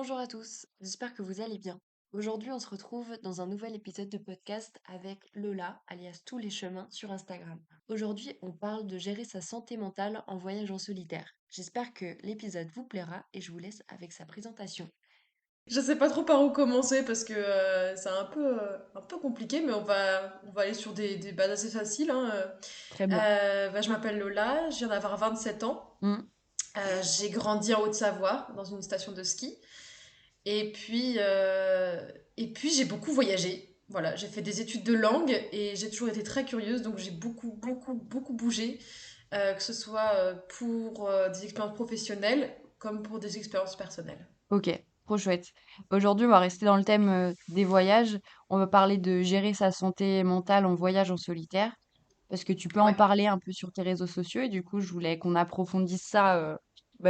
Bonjour à tous, j'espère que vous allez bien. Aujourd'hui, on se retrouve dans un nouvel épisode de podcast avec Lola, alias Tous les chemins sur Instagram. Aujourd'hui, on parle de gérer sa santé mentale en voyage en solitaire. J'espère que l'épisode vous plaira et je vous laisse avec sa présentation. Je sais pas trop par où commencer parce que c'est un peu compliqué, mais on va aller sur des bases assez faciles, hein. Très bien. Je m'appelle Lola, je viens d'avoir 27 ans. Hmm. J'ai grandi en Haute-Savoie, dans une station de ski. Et puis, j'ai beaucoup voyagé. Voilà, j'ai fait des études de langue et j'ai toujours été très curieuse, donc j'ai beaucoup bougé, que ce soit pour des expériences professionnelles comme pour des expériences personnelles. Ok, trop chouette. Aujourd'hui, on va rester dans le thème des voyages. On va parler de gérer sa santé mentale en voyage en solitaire, parce que tu peux en Ouais, parler un peu sur tes réseaux sociaux et du coup, je voulais qu'on approfondisse ça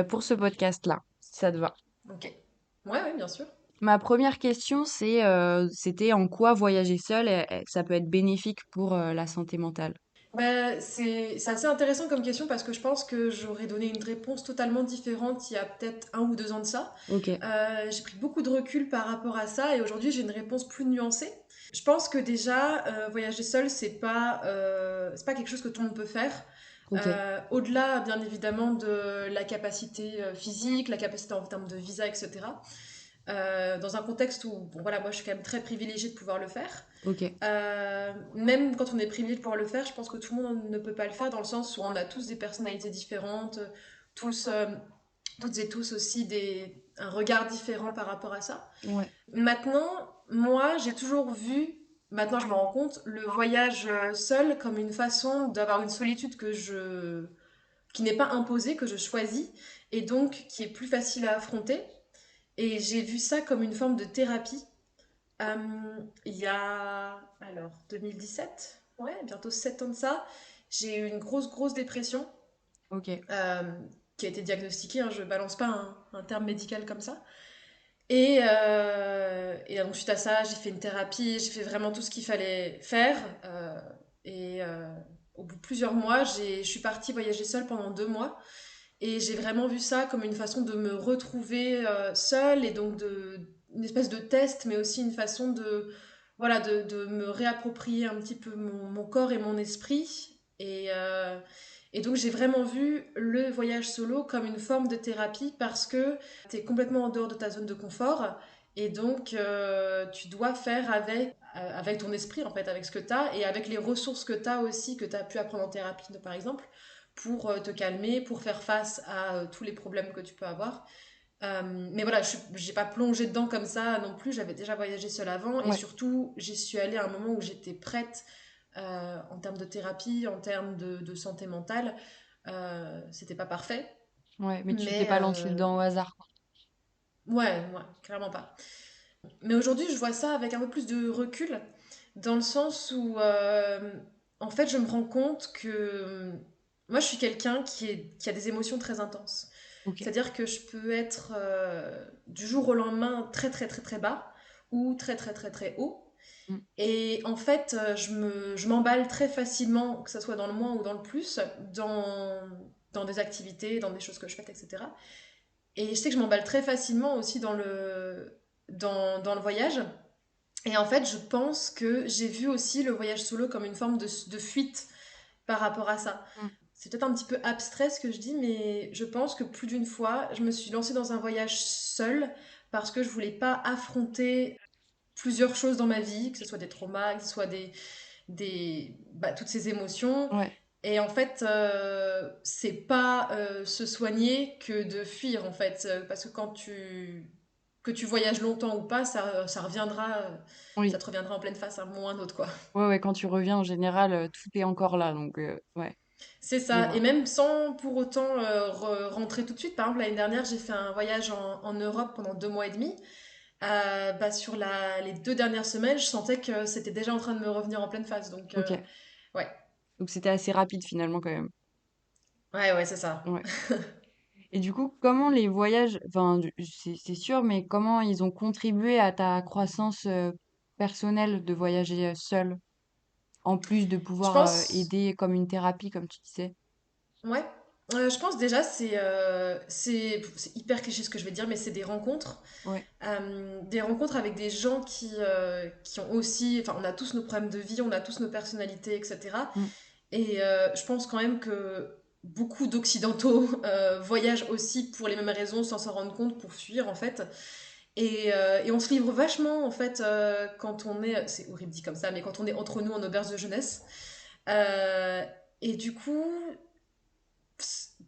pour ce podcast-là, si ça te va. ok. Ouais, ouais, bien sûr. Ma première question, c'était en quoi voyager seul, ça peut être bénéfique pour la santé mentale. Bah, c'est assez intéressant comme question parce que je pense que j'aurais donné une réponse totalement différente il y a peut-être 1 ou 2 ans de ça. Ok, J'ai pris beaucoup de recul par rapport à ça et aujourd'hui j'ai une réponse plus nuancée. Je pense que déjà, voyager seul, c'est pas quelque chose que tout le monde peut faire. ok, Au-delà, bien évidemment, de la capacité physique, la capacité en termes de visa, etc. Dans un contexte où, bon voilà, moi je suis quand même très privilégiée de pouvoir le faire. ok. Même quand on est privilégié de pouvoir le faire, je pense que tout le monde ne peut pas le faire dans le sens où on a tous des personnalités différentes, tous, toutes et tous aussi un regard différent par rapport à ça. Ouais, Maintenant, moi, j'ai toujours vu, maintenant je me rends compte, le voyage seul comme une façon d'avoir une solitude qui n'est pas imposée, que je choisis, et donc qui est plus facile à affronter. Et j'ai vu ça comme une forme de thérapie. Il y a, alors, 2017, ouais, bientôt 7 ans de ça, j'ai eu une grosse dépression ok, euh, qui a été diagnostiquée, hein, je balance pas un terme médical comme ça. Et donc, suite à ça, j'ai fait une thérapie, j'ai fait vraiment tout ce qu'il fallait faire. Et au bout de plusieurs mois, je suis partie voyager seule pendant 2 mois. Et j'ai vraiment vu ça comme une façon de me retrouver seule et donc une espèce de test, mais aussi une façon voilà, de me réapproprier un petit peu mon corps et mon esprit. Et donc j'ai vraiment vu le voyage solo comme une forme de thérapie parce que tu es complètement en dehors de ta zone de confort et donc tu dois faire avec ton esprit en fait, avec ce que tu as et avec les ressources que tu as aussi, que tu as pu apprendre en thérapie par exemple pour te calmer, pour faire face à tous les problèmes que tu peux avoir. Mais voilà, je n'ai pas plongé dedans comme ça non plus, j'avais déjà voyagé seule avant et ouais, surtout j'y suis allée à un moment où j'étais prête en termes de thérapie, en termes de santé mentale. C'était pas parfait, ouais, mais tu t'es mais pas lancé dedans au hasard, quoi. ouais, clairement pas. Mais aujourd'hui, je vois ça avec un peu plus de recul, dans le sens où, en fait, je me rends compte que moi, je suis quelqu'un qui a des émotions très intenses. Ok, C'est-à-dire que je peux être du jour au lendemain très bas ou très haut. mm, Et en fait, je m'emballe très facilement, que ce soit dans le moins ou dans le plus, dans des activités, dans des choses que je fais, etc. Et je sais que je m'emballe très facilement aussi dans le voyage. Et en fait, je pense que j'ai vu aussi le voyage solo comme une forme de fuite par rapport à ça. mm. C'est peut-être un petit peu abstrait ce que je dis, mais je pense que plus d'une fois, je me suis lancée dans un voyage seul parce que je voulais pas affronter plusieurs choses dans ma vie, que ce soit des traumas, que ce soit toutes ces émotions. Ouais. Et en fait, c'est pas se soigner que de fuir, en fait. Parce que que tu voyages longtemps ou pas, ça reviendra, ça Oui, te reviendra en pleine face à un moment ou à un autre, quoi. ouais, ouais, quand tu reviens, en général, tout est encore là, donc ouais, C'est je ça. Et vois. même sans pour autant rentrer tout de suite. Par exemple, l'année dernière, j'ai fait un voyage en Europe pendant 2 mois et demi. Sur les 2 dernières semaines, je sentais que c'était déjà en train de me revenir en pleine face. Donc, Ok, ouais. donc c'était assez rapide finalement quand même. Ouais, c'est ça. Ouais. Et du coup, comment les voyages, enfin, c'est sûr, mais comment ils ont contribué à ta croissance personnelle de voyager seul, en plus de Je pouvoir pense. aider comme une thérapie, comme tu disais? Ouais. Je pense déjà, c'est hyper cliché ce que je vais dire, mais c'est des rencontres. Ouais. Des rencontres avec des gens qui ont aussi. Enfin, on a tous nos problèmes de vie, on a tous nos personnalités, etc. Mm. Et je pense quand même que beaucoup d'Occidentaux voyagent aussi pour les mêmes raisons, sans s'en rendre compte, pour fuir en fait. Et on se livre vachement en fait quand on est. C'est horrible dit comme ça, mais quand on est entre nous en auberge de jeunesse. Euh, et du coup,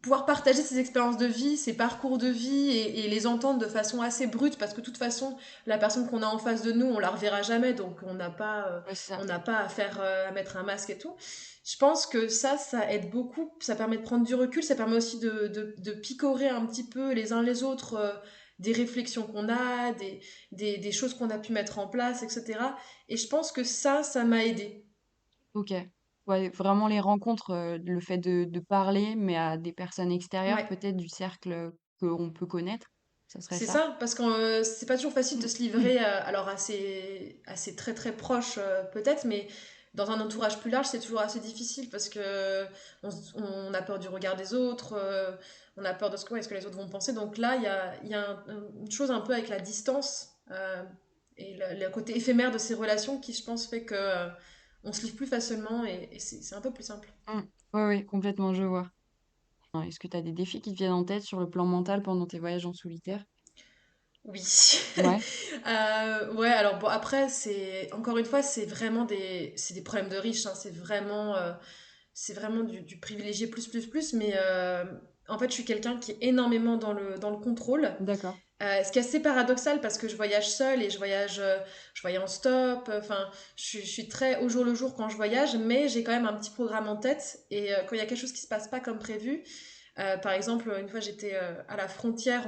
pouvoir partager ses expériences de vie, ses parcours de vie et les entendre de façon assez brute parce que de toute façon la personne qu'on a en face de nous on la reverra jamais donc Ouais, c'est ça. on n'a pas à faire à mettre un masque et tout. Je pense que ça aide beaucoup, ça permet de prendre du recul, ça permet aussi de picorer un petit peu les uns les autres des réflexions qu'on a, des choses qu'on a pu mettre en place, etc. Et je pense que ça m'a aidé. Ok. Ouais, vraiment les rencontres, le fait de parler, mais à des personnes extérieures, Ouais. peut-être du cercle qu'on peut connaître, ça serait C'est ça? ça, parce que c'est pas toujours facile de se livrer, alors assez très très proche peut-être, mais dans un entourage plus large, c'est toujours assez difficile parce que on a peur du regard des autres, on a peur de ce que les autres vont penser. Donc là, il y a une chose un peu avec la distance et le côté éphémère de ces relations qui, je pense, fait que on se livre plus facilement et c'est un peu plus simple. Mm. Ouais, ouais, complètement, je vois. Est-ce que tu as des défis qui te viennent en tête sur le plan mental pendant tes voyages en solitaire? Oui. Ouais, Ouais, alors bon, après, encore une fois, c'est des problèmes de riches, hein, c'est vraiment du privilégié plus, plus, plus, mais en fait, je suis quelqu'un qui est énormément dans le contrôle. d'accord. Ce qui est assez paradoxal parce que je voyage seule et je voyage en stop, enfin, je suis très au jour le jour quand je voyage, mais j'ai quand même un petit programme en tête et quand il y a quelque chose qui se passe pas comme prévu, par exemple, une fois j'étais à la frontière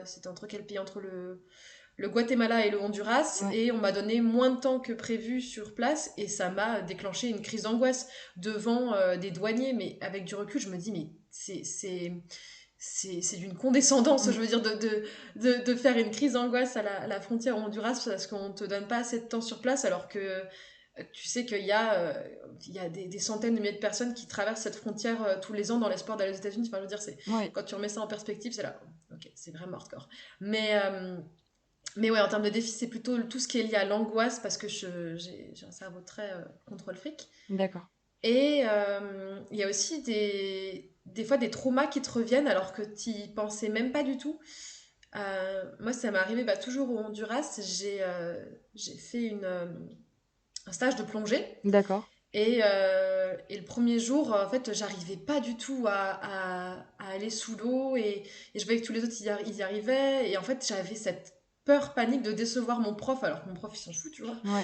c'était entre quel pays? Entre le Guatemala et le Honduras, Ouais. et on m'a donné moins de temps que prévu sur place, et ça m'a déclenché une crise d'angoisse devant des douaniers, mais avec du recul, je me dis, mais c'est d'une condescendance, Mm. je veux dire, de faire une crise d'angoisse à la frontière au Honduras parce qu'on te donne pas assez de temps sur place, alors que tu sais qu'il y a des centaines de milliers de personnes qui traversent cette frontière tous les ans dans l'espoir d'aller aux États-Unis. Enfin, je veux dire, Ouais, quand tu remets ça en perspective, c'est là. Ok, c'est vraiment hardcore. Mais ouais, en termes de défi, c'est plutôt tout ce qui est lié à l'angoisse parce que j'ai un cerveau très contrôle fric. d'accord. Et il y a aussi des fois des traumas qui te reviennent alors que tu y pensais même pas du tout. Moi, ça m'est arrivé toujours au Honduras. J'ai fait un stage de plongée. D'accord. Et le premier jour, en fait, j'arrivais pas du tout à aller sous l'eau et je voyais que tous les autres ils y arrivaient. Et en fait, j'avais cette peur panique de décevoir mon prof, alors que mon prof il s'en fout, tu vois. Ouais.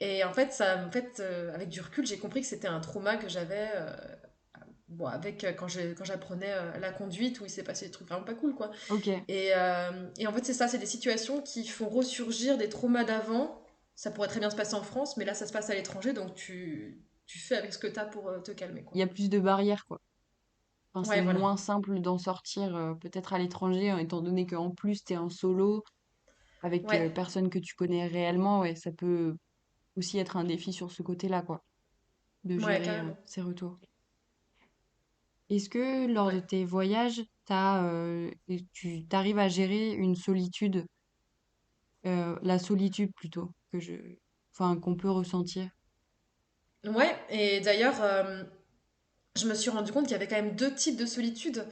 Et avec du recul, j'ai compris que c'était un trauma que j'avais bon, quand j'apprenais la conduite où il s'est passé des trucs vraiment pas cool, quoi. Ok. Et en fait, c'est ça, c'est des situations qui font ressurgir des traumas d'avant. Ça pourrait très bien se passer en France, mais là, ça se passe à l'étranger, donc tu fais avec ce que t'as pour te calmer, Il quoi. y a plus de barrières, quoi. Enfin, c'est Ouais, voilà. moins simple d'en sortir, peut-être à l'étranger, étant donné qu'en plus, t'es en solo, avec Ouais, personne que tu connais réellement, ouais, ça peut aussi être un défi sur ce côté-là, quoi, de ouais, gérer carrément. ces retours. Est-ce que lors Ouais. de tes voyages, tu t'arrives à gérer une solitude, la solitude plutôt, enfin, qu'on peut ressentir? Ouais, et d'ailleurs, je me suis rendu compte qu'il y avait quand même deux types de solitude.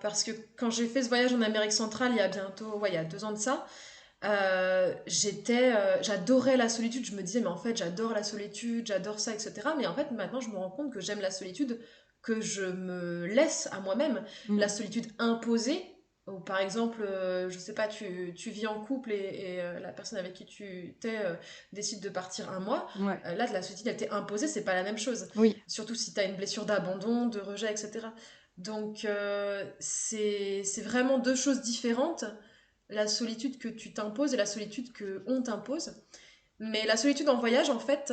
Parce que quand j'ai fait ce voyage en Amérique centrale, il y a 2 ans de ça, j'adorais la solitude. Je me disais, mais en fait, j'adore la solitude, j'adore ça, etc. Mais en fait, maintenant, je me rends compte que j'aime la solitude que je me laisse à moi-même. La Mm. solitude imposée, ou par exemple, je sais pas, tu vis en couple et la personne avec qui tu t'es décide de partir un mois. Ouais. Là, de la solitude, elle t'est imposée, c'est pas la même chose. Oui. Surtout si tu as une blessure d'abandon, de rejet, etc. Donc, c'est vraiment deux choses différentes, la solitude que tu t'imposes et la solitude que on t'impose. Mais la solitude en voyage, en fait,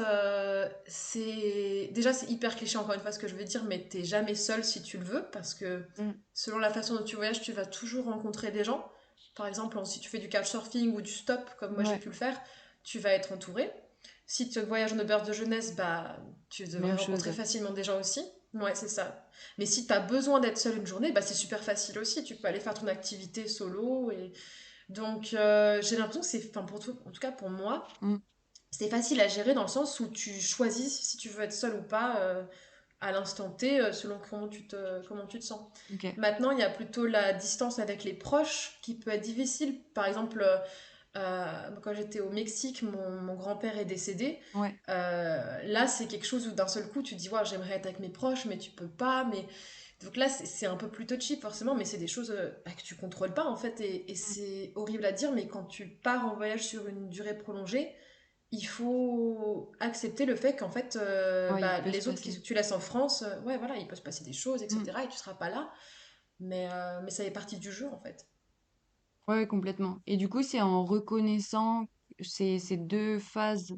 c'est hyper cliché encore une fois ce que je veux dire, mais t'es jamais seul si tu le veux, parce que Mm. selon la façon dont tu voyages, tu vas toujours rencontrer des gens. Par exemple, si tu fais du couchsurfing ou du stop, comme moi j'ai Ouais. pu le faire, tu vas être entouré. Si tu voyages en auberge de jeunesse, bah, tu devrais Même chose, rencontrer ouais. facilement des gens aussi. Ouais, c'est ça. Mais si tu as besoin d'être seule une journée, bah, c'est super facile aussi. Tu peux aller faire ton activité solo. Et... Donc, j'ai l'impression que c'est, enfin, en tout cas pour moi, Mm, c'est facile à gérer dans le sens où tu choisis si tu veux être seule ou pas à l'instant T, selon comment tu te sens. ok, Maintenant, il y a plutôt la distance avec les proches qui peut être difficile. Par exemple, quand j'étais au Mexique, mon grand-père est décédé. ouais. Là, c'est quelque chose où d'un seul coup, tu te dis, ouais, j'aimerais être avec mes proches, mais tu peux pas. Mais... Donc là, c'est un peu plus touchy, forcément, mais c'est des choses bah, que tu contrôles pas, en fait. Et Mm. c'est horrible à dire, mais quand tu pars en voyage sur une durée prolongée, il faut accepter le fait qu'en fait, Ouais, il bah, peut se les autres passer. que tu laisses en France, ouais, voilà, il peut se passer des choses, Mm. etc. Et tu seras pas là. Mais ça fait partie du jeu, en fait. Ouais, complètement. Et du coup, c'est en reconnaissant ces deux phases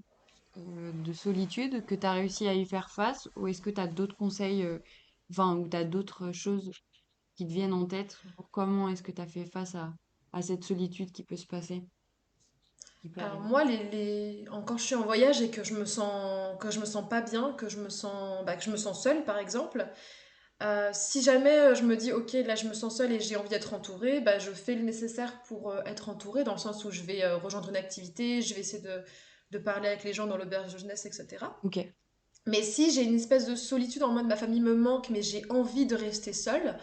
de solitude que tu as réussi à y faire face, ou est-ce que tu as d'autres conseils, enfin, ou tu as d'autres choses qui te viennent en tête pour comment est-ce que tu as fait face à cette solitude qui peut se passer, qui peut Alors arriver? moi, quand je suis en voyage et que je me sens pas bien, que je me sens seule, par exemple, si jamais je me dis, ok, là je me sens seule et j'ai envie d'être entourée, bah, je fais le nécessaire pour être entourée, dans le sens où je vais rejoindre une activité, je vais essayer de parler avec les gens dans l'auberge de jeunesse, etc. Ok, Mais si j'ai une espèce de solitude en mode ma famille me manque, mais j'ai envie de rester seule,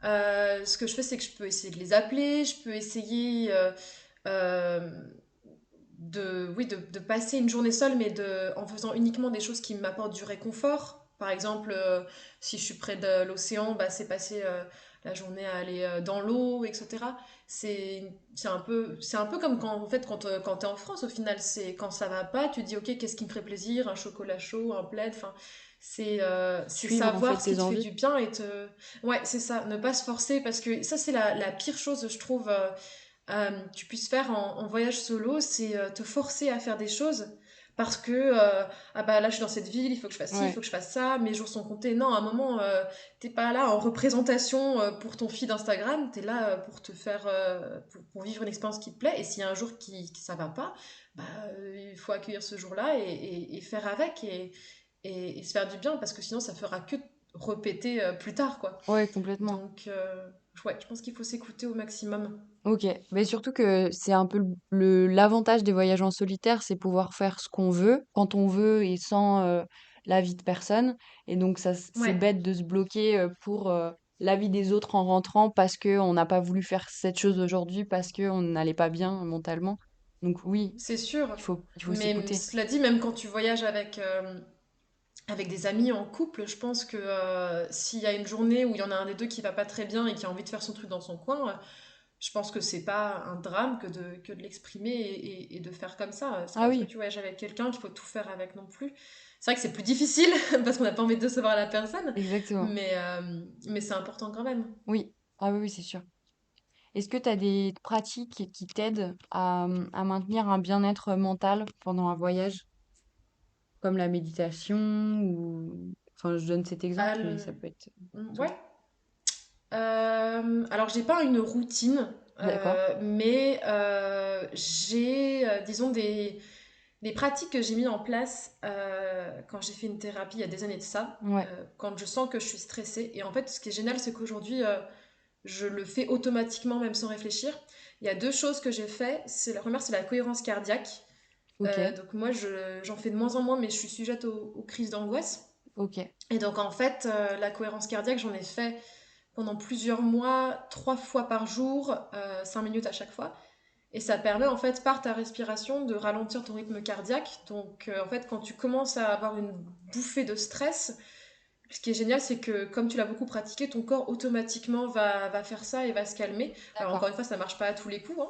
ce que je fais, c'est que je peux essayer de les appeler, je peux essayer euh, de passer une journée seule, mais en faisant uniquement des choses qui m'apportent du réconfort. Par exemple, si je suis près de l'océan, bah, c'est passer la journée à aller dans l'eau, etc. C'est un peu comme quand, en fait, quand tu es en France, au final, c'est quand ça va pas, tu te dis, ok, qu'est-ce qui me ferait plaisir? Un chocolat chaud, un plaid, enfin, c'est suivre en fait savoir ce qui tes te fait envies. du bien et te... Ouais, c'est ça, ne pas se forcer, parce que ça, c'est la pire chose, je trouve, tu puisses faire en voyage solo, c'est te forcer à faire des choses parce que ah bah là je suis dans cette ville, il faut que je fasse ci, il faut Ouais, que je fasse ça, mes jours sont comptés. Non, à un moment, t'es pas là en représentation pour ton feed Instagram, t'es là pour te faire, pour vivre une expérience qui te plaît. Et s'il y a un jour qui ça va pas, bah il faut accueillir ce jour-là et faire avec et se faire du bien parce que sinon ça fera que répéter plus tard quoi. ouais, complètement. Donc ouais, je pense qu'il faut s'écouter au maximum. Ok, mais surtout que c'est un peu l'avantage des voyages en solitaire, c'est pouvoir faire ce qu'on veut, quand on veut et sans l'avis de personne. Et donc ça, c'est Ouais. bête de se bloquer pour l'avis des autres en rentrant parce que on n'a pas voulu faire cette chose aujourd'hui, parce que on n'allait pas bien mentalement. Donc oui, C'est sûr, il faut mais s'écouter. cela dit, même quand tu voyages avec des amis en couple, je pense que s'il y a une journée où il y en a un des deux qui va pas très bien et qui a envie de faire son truc dans son coin, je pense que c'est pas un drame que de l'exprimer et de faire comme ça. C'est pas Ah parce que oui, tu voyages avec quelqu'un qu'il faut tout faire avec non plus. C'est vrai que c'est plus difficile parce qu'on n'a pas envie de décevoir la personne, exactement. mais c'est important quand même. Oui, ah oui, oui, c'est sûr. Est-ce que tu as des pratiques qui t'aident à maintenir un bien-être mental pendant un voyage? Comme la méditation ou... Enfin, je donne cet exemple, mais ça peut être tout. Ouais, alors, j'ai pas une routine, D'accord. mais j'ai, disons, des pratiques que j'ai mis en place quand j'ai fait une thérapie il y a des années de ça, Ouais. quand je sens que je suis stressée. Et en fait, ce qui est génial, c'est qu'aujourd'hui, je le fais automatiquement, même sans réfléchir. Il y a deux choses que j'ai fait. C'est la première, c'est la cohérence cardiaque. Ok. Donc moi, j'en fais de moins en moins, mais je suis sujette aux crises d'angoisse. Ok. Et donc en fait, la cohérence cardiaque, j'en ai fait pendant plusieurs mois, 3 fois par jour, 5 minutes à chaque fois. Et ça permet en fait par ta respiration de ralentir ton rythme cardiaque. Donc en fait quand tu commences à avoir une bouffée de stress, ce qui est génial c'est que comme tu l'as beaucoup pratiqué, ton corps automatiquement va faire ça et va se calmer. Alors encore D'accord. une fois ça marche pas à tous les coups, hein.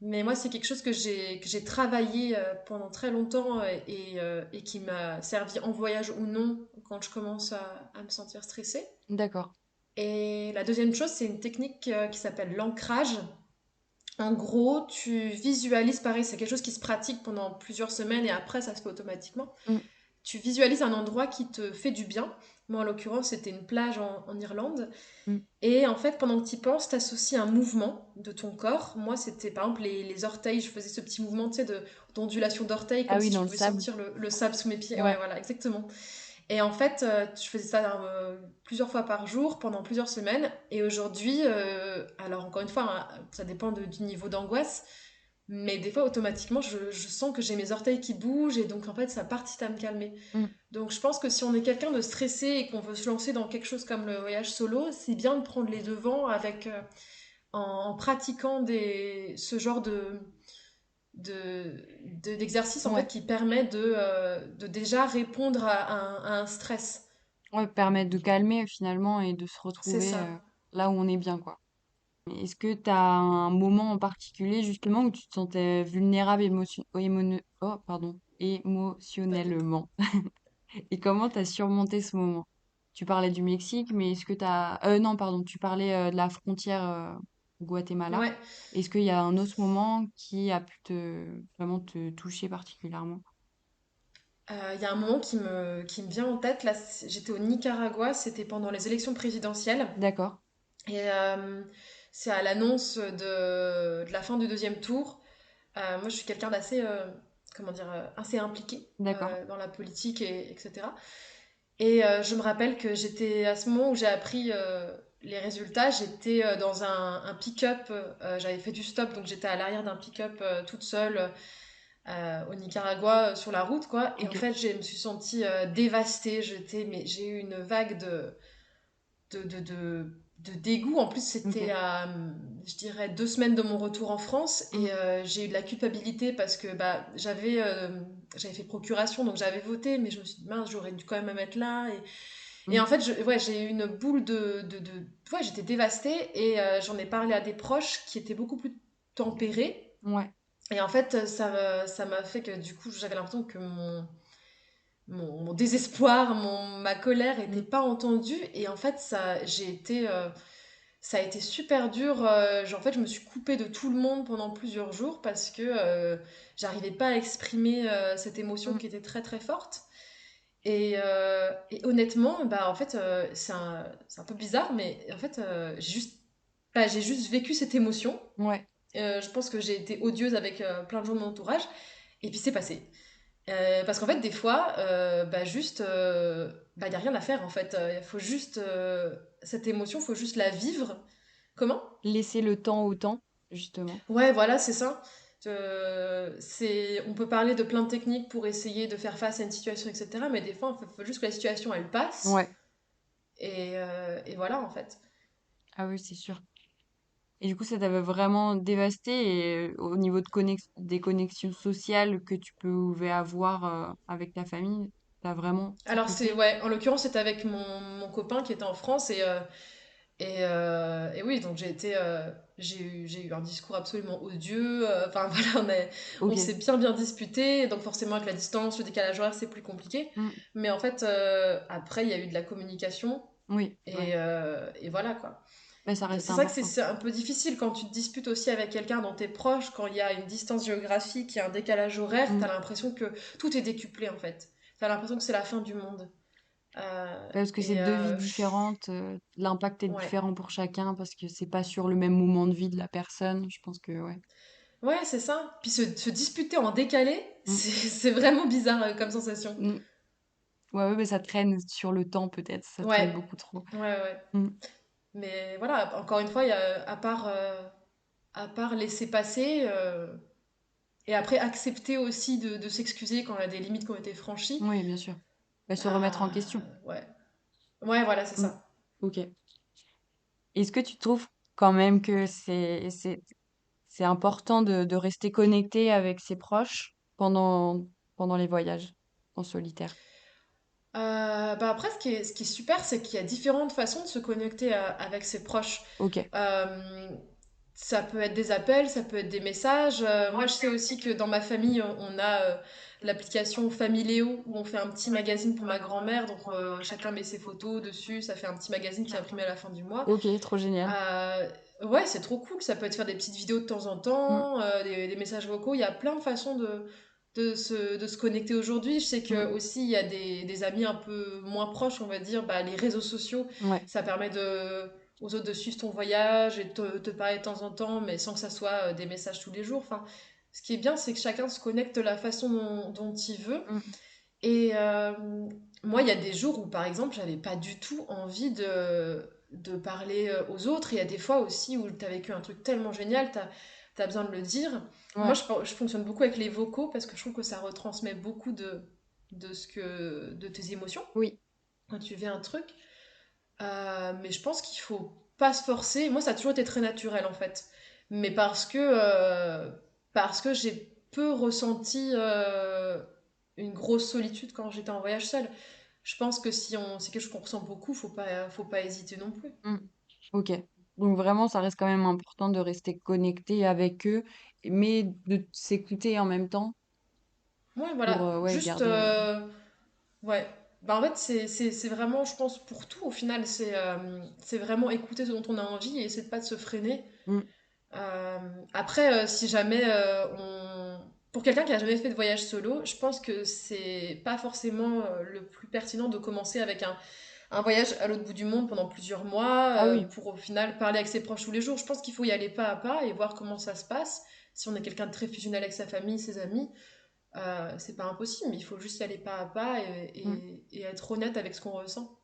Mais moi c'est quelque chose que j'ai travaillé pendant très longtemps et qui m'a servi en voyage ou non quand je commence à me sentir stressée. D'accord. Et la deuxième chose, c'est une technique qui s'appelle l'ancrage. En gros, tu visualises, pareil, c'est quelque chose qui se pratique pendant plusieurs semaines et après ça se fait automatiquement. Mm. tu visualises un endroit qui te fait du bien. Moi, en l'occurrence, c'était une plage en Irlande. Mm. Et en fait, pendant que tu y penses, tu associes un mouvement de ton corps. Moi, c'était par exemple les orteils. Je faisais ce petit mouvement, tu sais, d'ondulation d'orteils, Ah comme oui, si je dans le pouvais sable. sentir le sable sous mes pieds. Ouais, Ouais. voilà, exactement. Et en fait, je faisais ça plusieurs fois par jour, pendant plusieurs semaines. Et aujourd'hui, alors encore une fois, hein, ça dépend du niveau d'angoisse. Mais des fois, automatiquement, je sens que j'ai mes orteils qui bougent. Et donc, en fait, ça participe à me calmer. Mm. Donc je pense que si on est quelqu'un de stressé et qu'on veut se lancer dans quelque chose comme le voyage solo, c'est bien de prendre les devants avec, en pratiquant ce genre d'exercice en fait Ouais. qui permet de déjà répondre à un stress. Ouais, permettre de calmer finalement et de se C'est retrouver ça. là où on est bien, quoi. Est-ce que tu as un moment en particulier justement où tu te sentais vulnérable Pas du tout. émotionnellement? Et comment tu as surmonté ce moment? Tu parlais du Mexique, mais est-ce que tu as... non, pardon, tu parlais de la frontière au Guatemala. Ouais. Est-ce qu'il y a un autre moment qui a pu vraiment te toucher particulièrement? Il y a un moment qui me vient en tête. Là, j'étais au Nicaragua, c'était pendant les élections présidentielles. D'accord, Et c'est à l'annonce de la fin du deuxième tour. Moi, je suis quelqu'un d'assez, comment dire, assez impliqué d'accord, dans la politique, etc. Et je me rappelle que j'étais à ce moment où j'ai appris les résultats, j'étais dans un pick-up, j'avais fait du stop, donc j'étais à l'arrière d'un pick-up toute seule au Nicaragua sur la route, quoi. Et en ok. fait, je me suis sentie dévastée. Mais j'ai eu une vague de dégoût. En plus, c'était Ok. à, je dirais, 2 semaines de mon retour en France. Mm, Et j'ai eu de la culpabilité parce que bah, j'avais fait procuration, donc j'avais voté, mais je me suis dit, mince, j'aurais dû quand même me mettre là. Et mm, en fait, ouais, j'ai eu une boule ouais, j'étais dévastée. Et j'en ai parlé à des proches qui étaient beaucoup plus tempérés. ouais. Et en fait, ça m'a fait que du coup, j'avais l'impression que mon désespoir, ma colère n'était Mm, pas entendue. Et en fait, ça a été super dur. En fait, je me suis coupée de tout le monde pendant plusieurs jours parce que j'arrivais pas à exprimer cette émotion mm, qui était très très forte. Et honnêtement, bah, en fait, c'est un peu bizarre, mais en fait, j'ai juste vécu cette émotion. ouais. Je pense que j'ai été odieuse avec plein de gens de mon entourage. Et puis c'est passé. Parce qu'en fait, des fois, bah, juste, bah, y a rien à faire en fait. Il faut juste cette émotion, faut juste la vivre. Comment? Laisser le temps au temps, justement. Ouais, voilà, c'est ça. On peut parler de plein de techniques pour essayer de faire face à une situation, etc. Mais des fois, il faut juste que la situation elle passe. Ouais. Et voilà en fait. Ah oui, c'est sûr. Et du coup, ça t'avait vraiment dévasté et au niveau des connexions sociales que tu pouvais avoir avec ta famille, t'as vraiment tout Alors coupé. ouais, en l'occurrence, c'était avec mon copain qui était en France et oui, donc j'ai eu un discours absolument odieux. Enfin voilà, on Ok. s'est bien disputé. Donc forcément, avec la distance, le décalage horaire, c'est plus compliqué. Mm. Mais en fait, après, il y a eu de la communication. Oui, ouais. Et voilà quoi. Mais ça Et reste c'est vrai que c'est important. c'est un peu difficile quand tu te disputes aussi avec quelqu'un dont t'es proche, quand il y a une distance géographique, il y a un décalage horaire, Mm. t'as l'impression que tout est décuplé en fait. T'as l'impression que c'est la fin du monde. Parce que c'est Et deux vies différentes, l'impact est ouais. différent pour chacun parce que c'est pas sur le même moment de vie de la personne. Je pense que ouais. Ouais, c'est ça. Puis se disputer en décalé, Mm. c'est vraiment bizarre comme sensation. Mm. Ouais, ouais, mais ça traîne sur le temps peut-être, ça traîne Ouais, beaucoup trop. ouais, ouais. Mm. Mais voilà, encore une fois, à part laisser passer, et après accepter aussi de s'excuser quand il y a des limites qui ont été franchies. Oui, bien sûr. Bah, se remettre en question. Ouais. Ouais, voilà, c'est Mm. ça. Ok. Est-ce que tu trouves quand même que c'est important de rester connecté avec ses proches pendant les voyages en solitaire? Bah après, ce qui est super, c'est qu'il y a différentes façons de se connecter avec ses proches. Ok. Euh, Ça peut être des appels, ça peut être des messages. Moi, je sais aussi que dans ma famille, on a l'application Familéo où on fait un petit magazine pour ma grand-mère. Donc, chacun met ses photos dessus. Ça fait un petit magazine qui est imprimé à la fin du mois. Ok, trop génial. Ouais, c'est trop cool. Ça peut être faire des petites vidéos de temps en Mm. temps, des messages vocaux. Il y a plein de façons de de se connecter aujourd'hui. Je sais que Mm. aussi il y a des amis un peu moins proches, on va dire, bah, les réseaux sociaux, Ouais, ça permet aux autres de suivre ton voyage et de te parler de temps en temps, mais sans que ça soit des messages tous les jours. Enfin, ce qui est bien, c'est que chacun se connecte de la façon dont il veut. mm, Et moi, il y a des jours où, par exemple, j'avais pas du tout envie de parler aux autres. Et il y a des fois aussi où tu as vécu un truc tellement génial, tu as besoin de le dire. Moi, ouais, je fonctionne beaucoup avec les vocaux parce que je trouve que ça retransmet beaucoup de tes émotions oui, quand tu vis un truc. Mais je pense qu'il faut pas se forcer. Moi, ça a toujours été très naturel en fait. Mais parce que j'ai peu ressenti une grosse solitude quand j'étais en voyage seule. Je pense que si c'est quelque chose qu'on ressent beaucoup, faut pas hésiter non plus. mm, ok. Donc vraiment, ça reste quand même important de rester connecté avec eux, mais de s'écouter en même temps Ouais, pour voilà. ouais, Juste, garder. ouais. Bah, en fait, c'est vraiment, je pense, pour tout, au final, c'est vraiment écouter ce dont on a envie et essayer de pas de se freiner. Mm, Euh, Après, si jamais Pour quelqu'un qui a jamais fait de voyage solo, je pense que c'est pas forcément le plus pertinent de commencer avec un voyage à l'autre bout du monde pendant plusieurs mois ah oui, pour au final parler avec ses proches tous les jours. Je pense qu'il faut y aller pas à pas et voir comment ça se passe. Si on est quelqu'un de très fusionnel avec sa famille, ses amis, c'est pas impossible, mais il faut juste y aller pas à pas mm, et être honnête avec ce qu'on ressent.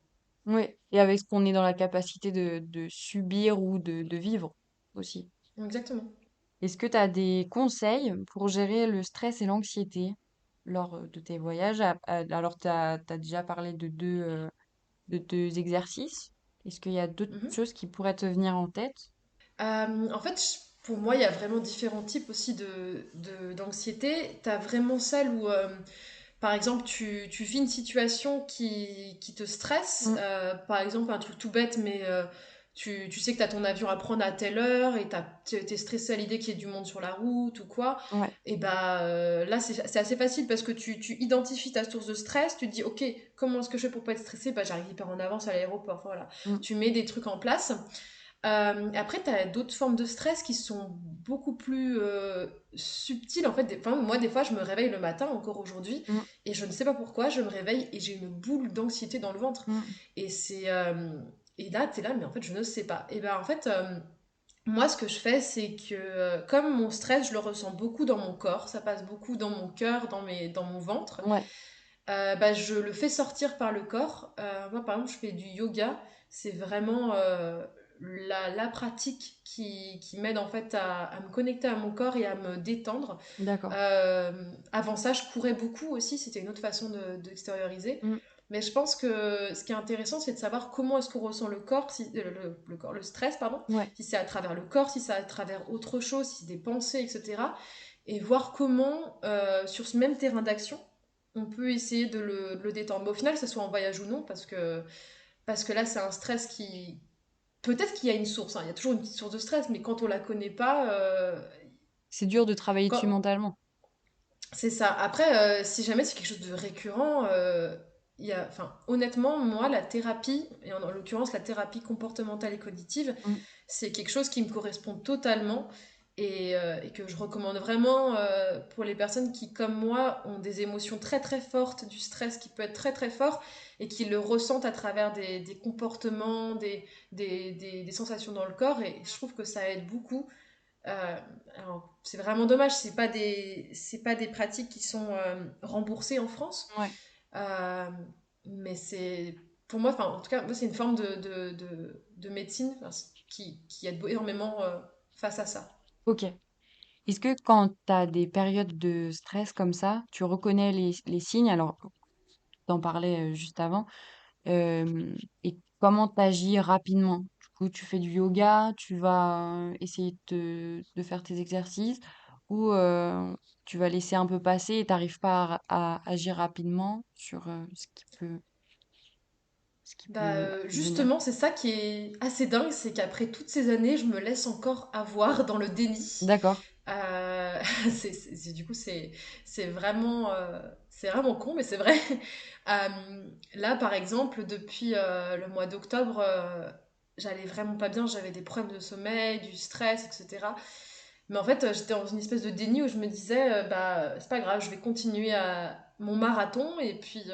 ouais. Et avec ce qu'on est dans la capacité de subir ou de vivre aussi. Exactement. Est-ce que tu as des conseils pour gérer le stress et l'anxiété lors de tes voyages? Alors, tu as déjà parlé de deux exercices. Est-ce qu'il y a d'autres Mhm. choses qui pourraient te venir en tête? En fait, pour moi, il y a vraiment différents types aussi d'anxiété. Tu as vraiment celle où, par exemple, tu vis une situation qui te stresse. Mm, Par exemple, un truc tout bête, mais tu sais que tu as ton avion à prendre à telle heure et t'es stressé à l'idée qu'il y ait du monde sur la route ou quoi. ouais. Et bah là, c'est assez facile parce que tu identifies ta source de stress. Tu te dis, ok, comment est-ce que je fais pour pas être stressé? Bah, j'arrive hyper en avance à l'aéroport. Enfin, voilà. Mm, Tu mets des trucs en place. Après, tu as d'autres formes de stress qui sont beaucoup plus subtiles. En fait, enfin, moi, des fois, je me réveille le matin, encore aujourd'hui, mm, et je ne sais pas pourquoi, je me réveille et j'ai une boule d'anxiété dans le ventre. mm. Et et là, tu es là, mais en fait, je ne sais pas. Et ben, en fait, moi, ce que je fais, c'est que comme mon stress, je le ressens beaucoup dans mon corps, ça passe beaucoup dans mon cœur, dans mon ventre, Ouais, bah, je le fais sortir par le corps. Moi, par exemple, je fais du yoga. C'est vraiment la pratique qui m'aide en fait à me connecter à mon corps et à me détendre. d'accord. Avant ça, je courais beaucoup aussi. C'était une autre façon d'extérioriser. Mm, Mais je pense que ce qui est intéressant, c'est de savoir comment est-ce qu'on ressent le corps, le corps, le stress, pardon, ouais. si c'est à travers le corps, si c'est à travers autre chose, si c'est des pensées, etc. Et voir comment, sur ce même terrain d'action, on peut essayer de le détendre. Mais au final, que ce soit en voyage ou non, parce que là, c'est un stress qui... Peut-être qu'il y a une source, hein, il y a toujours une petite source de stress, mais quand on la connaît pas, C'est dur de travailler dessus quand... mentalement. c'est ça. Après, si jamais c'est quelque chose de récurrent, enfin, honnêtement, moi, la thérapie, et en l'occurrence la thérapie comportementale et cognitive, Mm. c'est quelque chose qui me correspond totalement et que je recommande vraiment pour les personnes qui, comme moi, ont des émotions très très fortes, du stress qui peut être très très fort et qui le ressentent à travers des comportements, des sensations dans le corps. Et je trouve que ça aide beaucoup. Alors, c'est vraiment dommage, c'est pas des pratiques qui sont remboursées en France. Ouais, Euh, mais c'est, pour moi, enfin, en tout cas, moi, c'est une forme de médecine enfin, qui aide énormément face à ça. ok. Est-ce que quand tu as des périodes de stress comme ça, tu reconnais les signes? Alors, t'en parlais juste avant. Et comment t'agis rapidement? Du coup, tu fais du yoga, tu vas essayer de faire tes exercices, ou tu vas laisser un peu passer et t'arrives pas à agir rapidement sur ce qui Bah, peut venir. justement, c'est ça qui est assez dingue, c'est qu'après toutes ces années, je me laisse encore avoir dans le déni. D'accord. Euh, du coup, c'est vraiment con, mais c'est vrai. Là, par exemple, depuis le mois d'octobre, j'allais vraiment pas bien, j'avais des problèmes de sommeil, du stress, etc. Mais en fait, j'étais dans une espèce de déni où je me disais, bah, c'est pas grave, je vais continuer à mon marathon et puis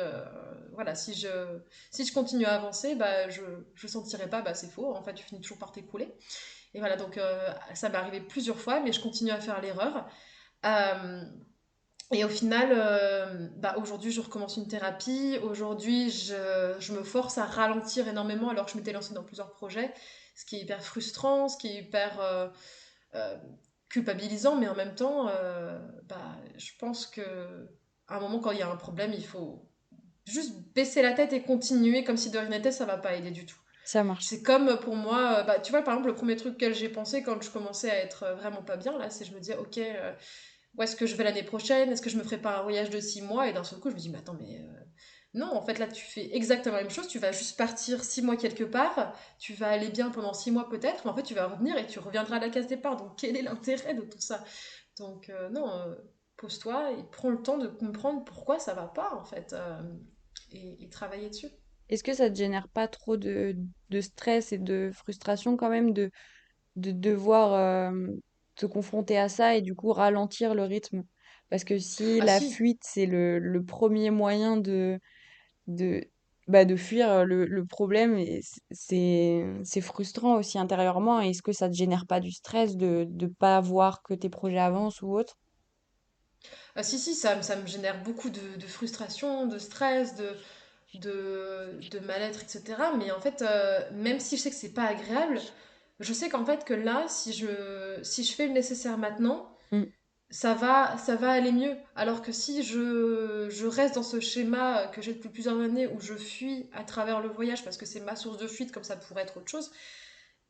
voilà, si je continue à avancer, bah, je sentirai pas, bah, c'est faux, en fait, tu finis toujours par t'écrouler. Et voilà, donc ça m'est arrivé plusieurs fois, mais je continue à faire l'erreur. Euh, et au final, bah, aujourd'hui, je recommence une thérapie. Aujourd'hui, je me force à ralentir énormément alors que je m'étais lancée dans plusieurs projets, ce qui est hyper frustrant, ce qui est hyper euh, culpabilisant, mais en même temps, bah, je pense que à un moment, quand il y a un problème, il faut juste baisser la tête et continuer comme si de rien n'était, ça va pas aider du tout. Ça marche. C'est comme pour moi, bah, tu vois, par exemple, le premier truc auquel j'ai pensé quand je commençais à être vraiment pas bien, là, c'est je me disais, ok, où est-ce que je vais l'année prochaine? Est-ce que je me ferai pas un voyage de 6 mois? Et d'un seul coup, je me dis, mais attends, mais non, en fait, là, tu fais exactement la même chose. Tu vas juste partir 6 mois quelque part. Tu vas aller bien pendant 6 mois peut-être, mais en fait, tu vas revenir et tu reviendras à la case départ. Donc, quel est l'intérêt de tout ça? Donc, non, pose-toi et prends le temps de comprendre pourquoi ça va pas, en fait, et travailler dessus. Est-ce que ça te génère pas trop de stress et de frustration quand même de devoir te confronter à ça et du coup ralentir le rythme? Parce que si Ah la si, fuite, c'est le premier moyen de, bah, de fuir le problème, et c'est frustrant aussi intérieurement. Est-ce que ça te génère pas du stress de pas voir que tes projets avancent ou autre? ah si, si, ça me génère beaucoup de frustration, de stress, de mal-être, etc. Mais en fait, même si je sais que c'est pas agréable, je sais qu'en fait que là, si je fais le nécessaire maintenant, Mm. ça va aller mieux. Alors que si je reste dans ce schéma que j'ai depuis plusieurs années où je fuis à travers le voyage parce que c'est ma source de fuite, comme ça pourrait être autre chose,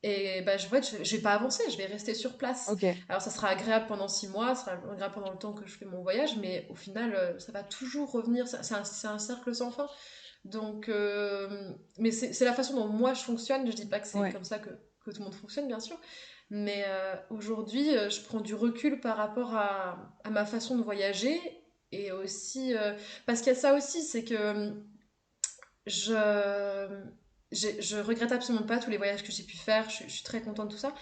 et bah, je vais pas avancer, je vais rester sur place. Ok, Alors ça sera agréable pendant 6 mois, ça sera agréable pendant le temps que je fais mon voyage, mais au final, ça va toujours revenir, c'est un cercle sans fin. Donc, mais c'est la façon dont moi je fonctionne. Je dis pas que c'est ouais. comme ça que tout le monde fonctionne, bien sûr. Mais aujourd'hui, je prends du recul par rapport à ma façon de voyager. Et aussi, parce qu'il y a ça aussi, c'est que je, je regrette absolument pas tous les voyages que j'ai pu faire. Je suis très contente de tout ça.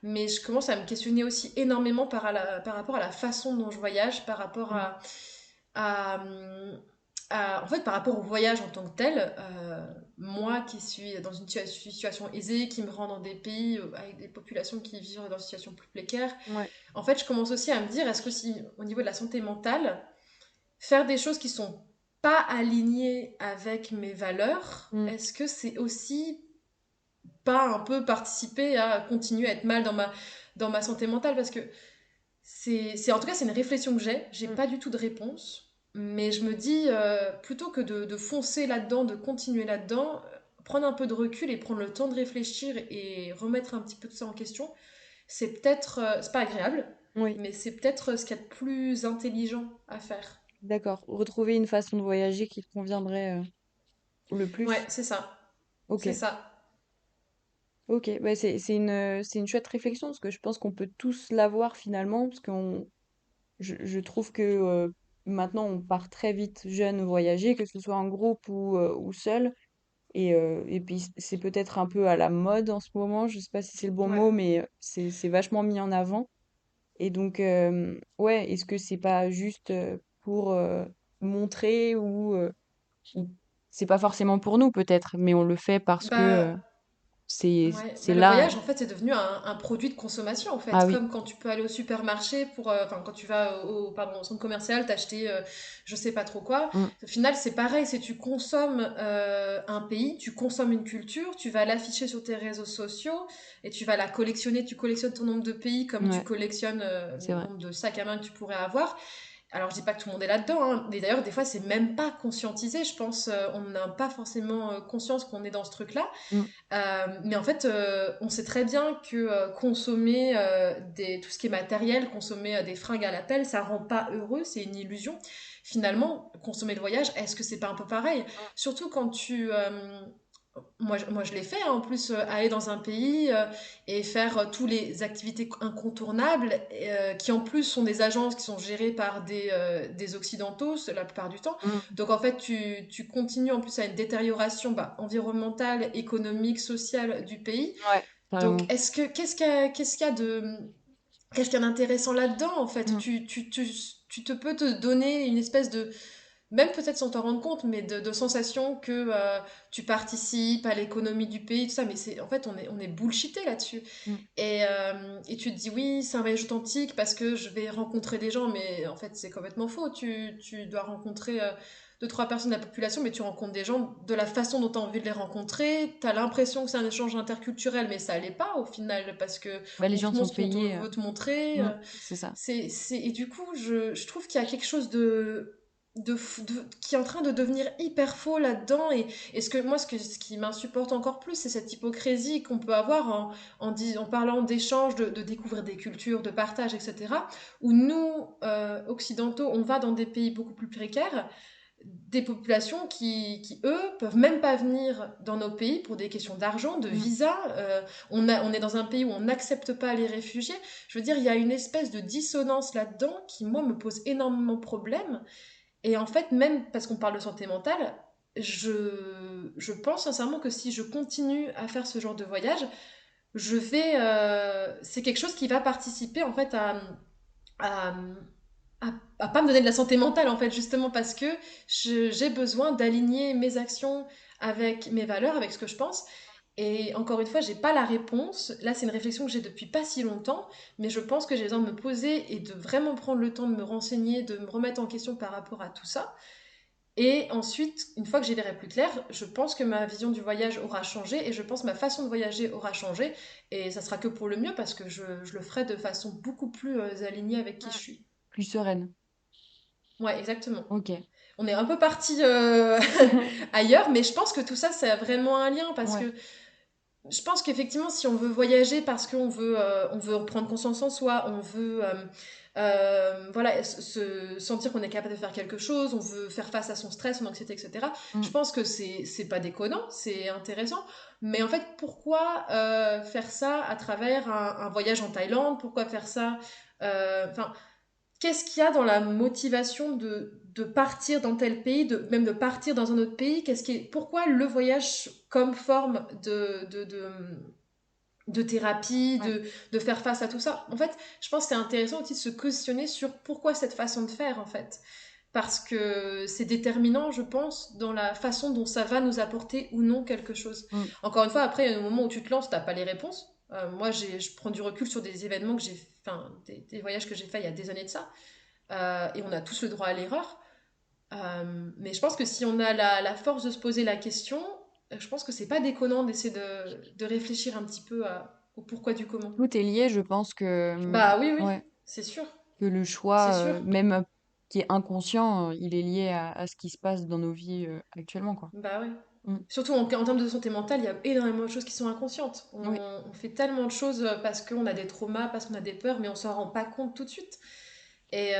Mais je commence à me questionner aussi énormément par rapport à la façon dont je voyage, par rapport Mm. à, en fait, par rapport au voyage en tant que tel, moi qui suis dans une situation aisée, qui me rend dans des pays avec des populations qui vivent dans une situation plus précaire, Ouais. en fait, je commence aussi à me dire, est-ce que si, au niveau de la santé mentale, faire des choses qui sont pas alignées avec mes valeurs, Mm. est-ce que c'est aussi pas un peu participer à continuer à être mal dans ma santé mentale? Parce que en tout cas, c'est une réflexion que j'ai Mm. pas du tout de réponse, mais je me dis, plutôt que de foncer là-dedans, de continuer là-dedans, prendre un peu de recul et prendre le temps de réfléchir et remettre un petit peu tout ça en question, c'est pas agréable, Oui, mais c'est peut-être ce qu'il y a de plus intelligent à faire. d'accord. Retrouver une façon de voyager qui te conviendrait le Ouais, plus. c'est ça, Ok. c'est ça. Ok, bah c'est une chouette réflexion parce que je pense qu'on peut tous l'avoir finalement parce je trouve que maintenant on part très vite jeune voyager, que ce soit en groupe ou seul, et puis c'est peut-être un peu à la mode en ce moment, je sais pas si c'est le bon Ouais. mot, mais c'est vachement mis en avant. Et donc ouais, est-ce que c'est pas juste pour montrer ou c'est pas forcément pour nous peut-être, mais on le fait parce que Bah, ouais, c'est bah le là. voyage, en fait, c'est devenu un produit de consommation, en Ah fait. oui. Comme quand tu peux aller au supermarché pour, enfin, quand tu vas pardon, au centre commercial, t'acheter, je sais pas trop quoi. Mm. Au final, c'est pareil. Si tu consommes un pays, tu consommes une culture, tu vas l'afficher sur tes réseaux sociaux et tu vas la collectionner. Tu collectionnes ton nombre de pays comme tu Ouais, collectionnes c'est le vrai. nombre de sacs à main que tu pourrais avoir. Alors, je dis pas que tout le monde est là-dedans, hein. Et d'ailleurs, des fois, c'est même pas conscientisé. Je pense, on n'a pas forcément conscience qu'on est dans ce truc-là. Mm. Mais en fait, on sait très bien que consommer tout ce qui est matériel, consommer des fringues à la pelle, ça rend pas heureux, c'est une illusion. Finalement, consommer le voyage, est-ce que c'est pas un peu pareil? Surtout quand moi, je l'ai fait, hein, en plus, aller dans un pays et faire toutes les activités incontournables, qui en plus sont des agences qui sont gérées par des Occidentaux la plupart du temps. Mm. Donc en fait, tu continues en plus à une détérioration bah, environnementale, économique, sociale du pays. Ouais, Donc carrément. qu'est-ce qu'il y a de qu'est-ce qu'il y a d'intéressant là-dedans, en fait? Mm. Tu te peux te donner une espèce de, même peut-être sans t'en rendre compte, mais de sensation que tu participes à l'économie du pays, tout ça, mais en fait, on est bullshité là-dessus. Mm. Et tu te dis, oui, c'est un voyage authentique parce que je vais rencontrer des gens, mais en fait, c'est complètement faux. Tu dois rencontrer deux, trois personnes de la population, mais tu rencontres des gens de la façon dont tu as envie de les rencontrer. Tu as l'impression que c'est un échange interculturel, mais ça l'est pas au final, parce que Bah, les on gens te sont montre ce qu'on payés. veut te montrer. C'est ça. Et du coup, je trouve qu'il y a quelque chose qui est en train de devenir hyper faux là-dedans. Et ce qui m'insupporte encore plus, c'est cette hypocrisie qu'on peut avoir en parlant d'échange, de découvrir des cultures, de partage, etc. Où nous, occidentaux, on va dans des pays beaucoup plus précaires, des populations eux, peuvent même pas venir dans nos pays pour des questions d'argent, de Mm. visa. On est dans un pays où on n'accepte pas les réfugiés. Je veux dire, il y a une espèce de dissonance là-dedans qui, moi, me pose énormément de problèmes. Et en fait, même parce qu'on parle de santé mentale, je pense sincèrement que si je continue à faire ce genre de voyage, c'est quelque chose qui va participer en fait à, à pas me donner de la santé mentale en fait, justement parce que j'ai besoin d'aligner mes actions avec mes valeurs, avec ce que je pense. Et encore une fois, j'ai pas la réponse. Là, c'est une réflexion que j'ai depuis pas si longtemps, mais je pense que j'ai besoin de me poser et de vraiment prendre le temps de me renseigner, de me remettre en question par rapport à tout ça. Et ensuite, une fois que j'y verrai plus clair, je pense que ma vision du voyage aura changé et je pense que ma façon de voyager aura changé. Et ça sera que pour le mieux parce que je le ferai de façon beaucoup plus alignée avec qui je Mm. suis. Plus sereine. Ouais, exactement. Ok. On est un peu parti ailleurs, mais je pense que tout ça, ça a vraiment un lien parce Ouais. que je pense qu'effectivement, si on veut voyager parce on veut prendre conscience en soi, on veut voilà, se sentir qu'on est capable de faire quelque chose, on veut faire face à son stress, son anxiété, etc. Je Mm. pense que c'est pas déconnant, c'est intéressant. Mais en fait, pourquoi faire ça à travers un voyage en Thaïlande? Pourquoi faire ça enfin, qu'est-ce qu'il y a dans la motivation de partir dans tel pays, même de partir dans un autre pays? Pourquoi le voyage comme forme de thérapie, Ouais. de faire face à tout ça? En fait, je pense que c'est intéressant aussi de se questionner sur pourquoi cette façon de faire, en fait. Parce que c'est déterminant, je pense, dans la façon dont ça va nous apporter ou non quelque chose. Mm. Encore une fois, après, il y a un moment où tu te lances, t'as pas les réponses. Moi, je prends du recul sur des événements que enfin, des voyages que j'ai faits il y a des années de ça. Et on a tous le droit à l'erreur. Mais je pense que si on a la force de se poser la question, je pense que c'est pas déconnant d'essayer de réfléchir un petit peu au pourquoi du comment. Tout est lié, je pense que, Bah oui, oui, ouais, c'est sûr, que le c'est choix, sûr. même qui est inconscient, il est lié à ce qui se passe dans nos vies actuellement, quoi. Bah oui. Mm. Surtout en termes de santé mentale, il y a énormément de choses qui sont inconscientes. Oui, On fait tellement de choses parce qu'on a des traumas, parce qu'on a des peurs, mais on s'en rend pas compte tout de suite. Et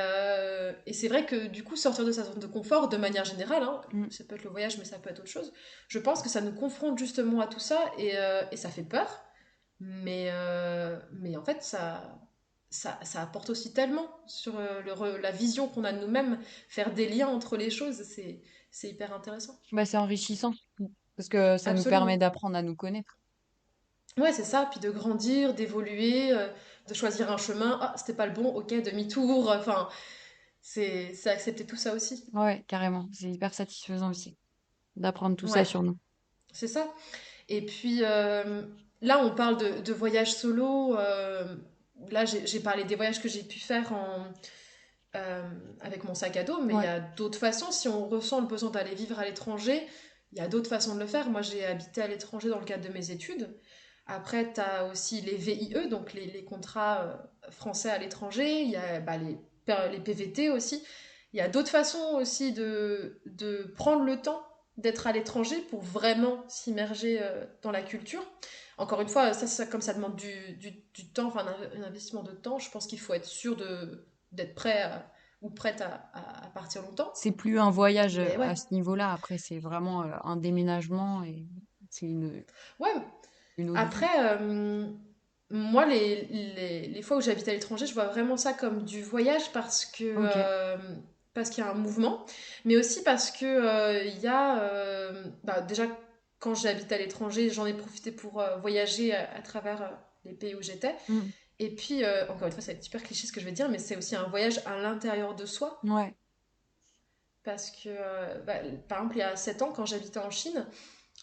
c'est vrai que du coup, sortir de sa zone de confort, de manière générale, hein, mm. ça peut être le voyage, mais ça peut être autre chose, je pense que ça nous confronte justement à tout ça et ça fait peur. Mais en fait, ça apporte aussi tellement sur la vision qu'on a de nous-mêmes, faire des liens entre les choses, c'est hyper intéressant. Bah, c'est enrichissant parce que ça nous permet Absolument. d'apprendre à nous connaître. Ouais, c'est ça, puis de grandir, d'évoluer, de choisir un chemin. Ah, c'était pas le bon, ok, demi-tour. Enfin, c'est accepter tout ça aussi. Ouais, carrément. C'est hyper satisfaisant aussi d'apprendre tout ça Ouais, sur nous. c'est ça. Et puis là, on parle de voyage solo. Là, j'ai parlé des voyages que j'ai pu faire euh, avec mon sac à dos, mais il y Ouais. a d'autres façons. Si on ressent le besoin d'aller vivre à l'étranger, il y a d'autres façons de le faire. Moi, j'ai habité à l'étranger dans le cadre de mes études. Après, tu as aussi les VIE, donc les contrats français à l'étranger. Il y a les PVT aussi. Il y a d'autres façons aussi de prendre le temps d'être à l'étranger pour vraiment s'immerger dans la culture. Encore une fois, comme ça demande du temps, enfin un investissement de temps, je pense qu'il faut être sûr d'être ou prête à partir longtemps. C'est plus un voyage Mais ouais, à ce niveau-là. Après, c'est vraiment un déménagement et c'est ouais. une autre vie. Après, moi, les fois où j'habite à l'étranger, je vois vraiment ça comme du voyage Ok. parce qu'il y a un mouvement, mais aussi parce que il y a déjà quand j'ai habité à l'étranger, j'en ai profité pour voyager à travers les pays où j'étais. Mm. Et puis, encore une fois, ça va être super cliché ce que je vais dire, mais c'est aussi un voyage à l'intérieur de soi. Ouais. Parce que, bah, par exemple, il y a 7 ans, quand j'habitais en Chine,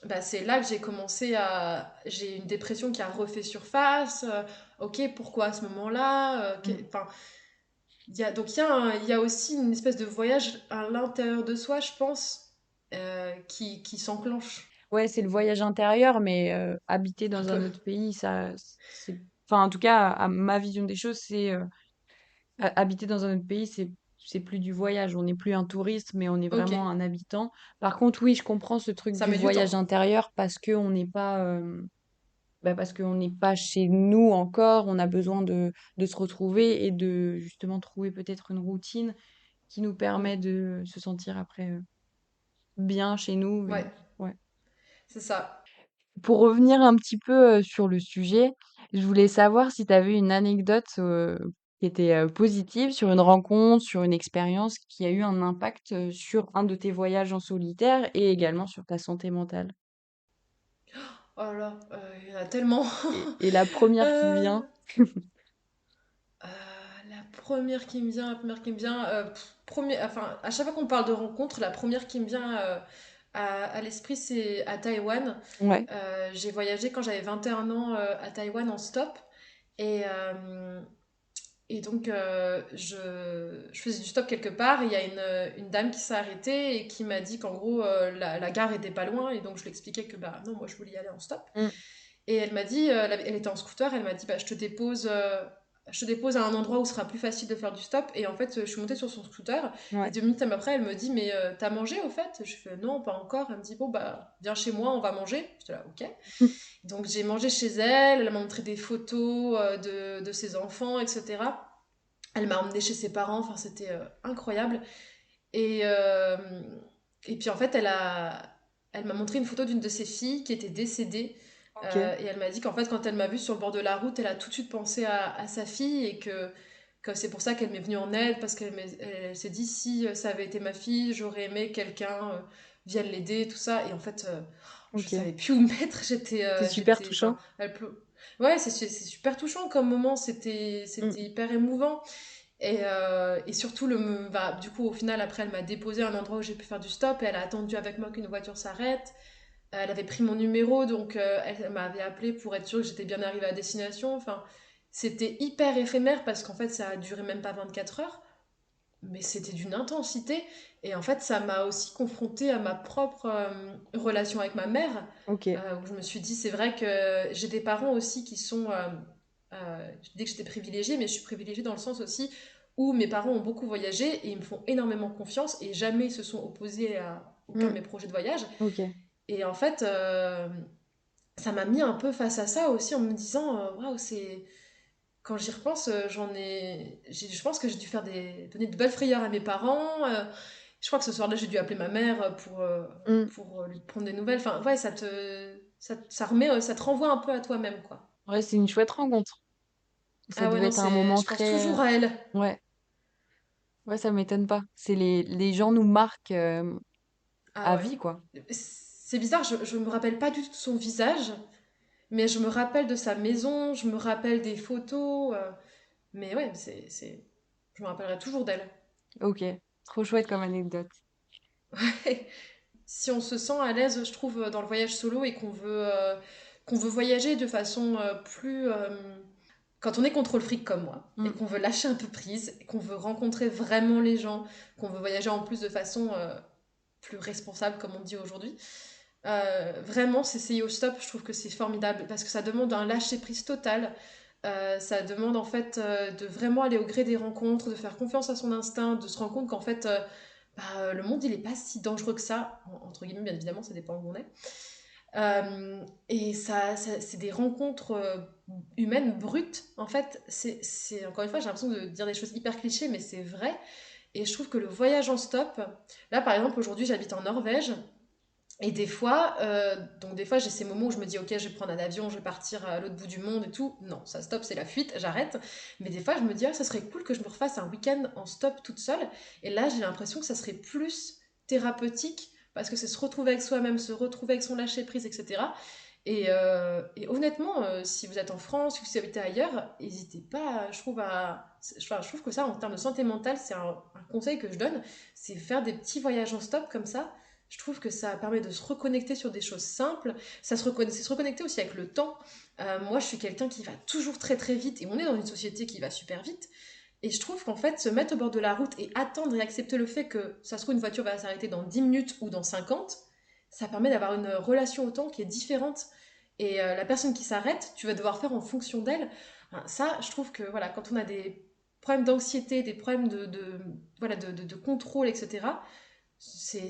bah, c'est là que j'ai commencé à... J'ai une dépression qui a refait surface. Ok, pourquoi à ce moment-là? Mm. Enfin, il y a aussi une espèce de voyage à l'intérieur de soi, je pense, qui s'enclenche Ouais, c'est le voyage intérieur, mais habiter un dans peu. un autre pays, ça, c'est... Enfin, en tout cas, à ma vision des choses, c'est habiter dans un autre pays, c'est plus du voyage. On n'est plus un touriste, mais on est Ok, vraiment un habitant. Par contre, oui, je comprends ce truc ça du met du voyage temps. intérieur parce que on n'est pas, bah, parce qu'on n'est pas chez nous encore. On a besoin de se retrouver et de justement trouver peut-être une routine qui nous Mm. permet de se sentir après bien chez nous. Ouais, Ouais. c'est ça. Pour revenir un petit peu, sur le sujet, je voulais savoir si tu avais une anecdote, qui était, positive sur une rencontre, sur une expérience qui a eu un impact, sur un de tes voyages en solitaire et également sur ta santé mentale? Oh là là, il y en a tellement. Et la première qui Euh, vient? Euh, la première qui me vient, enfin, à chaque fois qu'on parle de rencontre, la première qui me vient à l'esprit, c'est à Taïwan. Ouais, J'ai voyagé quand j'avais 21 ans à Taïwan en stop. Et, euh, et donc, je faisais du stop quelque part. Et il y a une dame qui s'est arrêtée et qui m'a dit qu'en gros, la gare était pas loin. Et donc, je lui expliquais que bah, non, moi, je voulais y aller en stop. mmh, Et elle m'a dit, elle était en scooter, elle m'a dit, bah, je te dépose à un endroit où ce sera plus facile de faire du stop. Et en fait, je suis montée sur son scooter. Et ouais. 2 minutes après, elle me dit, mais t'as mangé au fait? Je fais, non, pas encore. Elle me dit, bon, bah, viens chez moi, on va manger. J'étais là, ok. Donc j'ai mangé chez elle, elle m'a montré des photos de ses enfants, etc. Elle m'a emmenée chez ses parents, enfin, c'était incroyable. Et, euh, et puis en fait, elle m'a montré une photo d'une de ses filles qui était décédée. OK. Et elle m'a dit qu'en fait, quand elle m'a vue sur le bord de la route, elle a tout de suite pensé à sa fille et que c'est pour ça qu'elle m'est venue en aide, parce elle s'est dit si ça avait été ma fille, j'aurais aimé quelqu'un vienne l'aider, tout ça. Et en fait, je OK. savais plus où me mettre. C'est super Enfin, touchant. ouais, c'est super touchant comme moment. Mmh, C'était hyper émouvant. Et surtout, bah, du coup, au final, après, elle m'a déposé à un endroit où j'ai pu faire du stop et elle a attendu avec moi qu'une voiture s'arrête. Elle avait pris mon numéro, donc elle m'avait appelé pour être sûre que j'étais bien arrivée à destination. Enfin, c'était hyper éphémère parce qu'en fait, ça a duré même pas 24 heures, mais c'était d'une intensité. Et en fait, ça m'a aussi confrontée à ma propre relation avec ma mère, OK. où je me suis dit, c'est vrai que j'ai des parents aussi qui sont... je dis que j'étais privilégiée, mais je suis privilégiée dans le sens aussi où mes parents ont beaucoup voyagé et ils me font énormément confiance et jamais ils se sont opposés à aucun de Mmh, mes projets de voyage. OK. Et en fait, ça m'a mis un peu face à ça aussi en me disant, waouh, c'est... Quand j'y repense, je pense que j'ai dû donner de belles frayeurs à mes parents. Je crois que ce soir-là, j'ai dû appeler ma mère Mmh. pour lui prendre des nouvelles. Enfin, ouais, ça remet, ça te renvoie un peu à toi-même, quoi. Ouais, c'est une chouette rencontre. Ça Ah ouais, devait non, être un moment je pense très, toujours à elle. ouais. Ouais, ça m'étonne pas. C'est les gens nous marquent, Ah à ouais. vie, quoi. C'est bizarre, je me rappelle pas du tout de son visage, mais je me rappelle de sa maison, je me rappelle des photos. Mais ouais, je me rappellerai toujours d'elle. OK. Trop chouette comme anecdote. Si on se sent à l'aise, je trouve, dans le voyage solo et qu'on veut voyager de façon plus... quand on est contrôle fric comme moi, et Mmh. qu'on veut lâcher un peu prise, et qu'on veut rencontrer vraiment les gens, qu'on veut voyager en plus de façon plus responsable, comme on dit aujourd'hui, vraiment, CCI au stop, je trouve que c'est formidable, parce que ça demande un lâcher prise total. Ça demande en fait de vraiment aller au gré des rencontres, de faire confiance à son instinct, de se rendre compte qu'en fait, le monde il est pas si dangereux que ça, entre guillemets, bien évidemment, ça dépend où on est. Et c'est des rencontres humaines brutes. En fait, encore une fois, j'ai l'impression de dire des choses hyper clichés, mais c'est vrai. Et je trouve que le voyage en stop, là par exemple, aujourd'hui j'habite en Norvège. Et des fois j'ai ces moments où je me dis ok, je vais prendre un avion, je vais partir à l'autre bout du monde et tout. Non, ça stop, c'est la fuite, j'arrête. Mais des fois je me dis ah, ça serait cool que je me refasse un week-end en stop toute seule. Et là j'ai l'impression que ça serait plus thérapeutique parce que c'est se retrouver avec soi-même, se retrouver avec son lâcher prise, etc. Et honnêtement, si vous êtes en France, si vous habitez ailleurs, n'hésitez pas, je trouve que ça, en termes de santé mentale, c'est un conseil que je donne, c'est faire des petits voyages en stop comme ça. Je trouve que ça permet de se reconnecter sur des choses simples. C'est se reconnecter aussi avec le temps. Moi, je suis quelqu'un qui va toujours très très vite et on est dans une société qui va super vite. Et je trouve qu'en fait, se mettre au bord de la route et attendre et accepter le fait que ça se trouve une voiture va s'arrêter dans 10 minutes ou dans 50, ça permet d'avoir une relation au temps qui est différente. Et la personne qui s'arrête, tu vas devoir faire en fonction d'elle. Enfin, ça, je trouve que voilà, quand on a des problèmes d'anxiété, des problèmes voilà, de contrôle, etc., c'est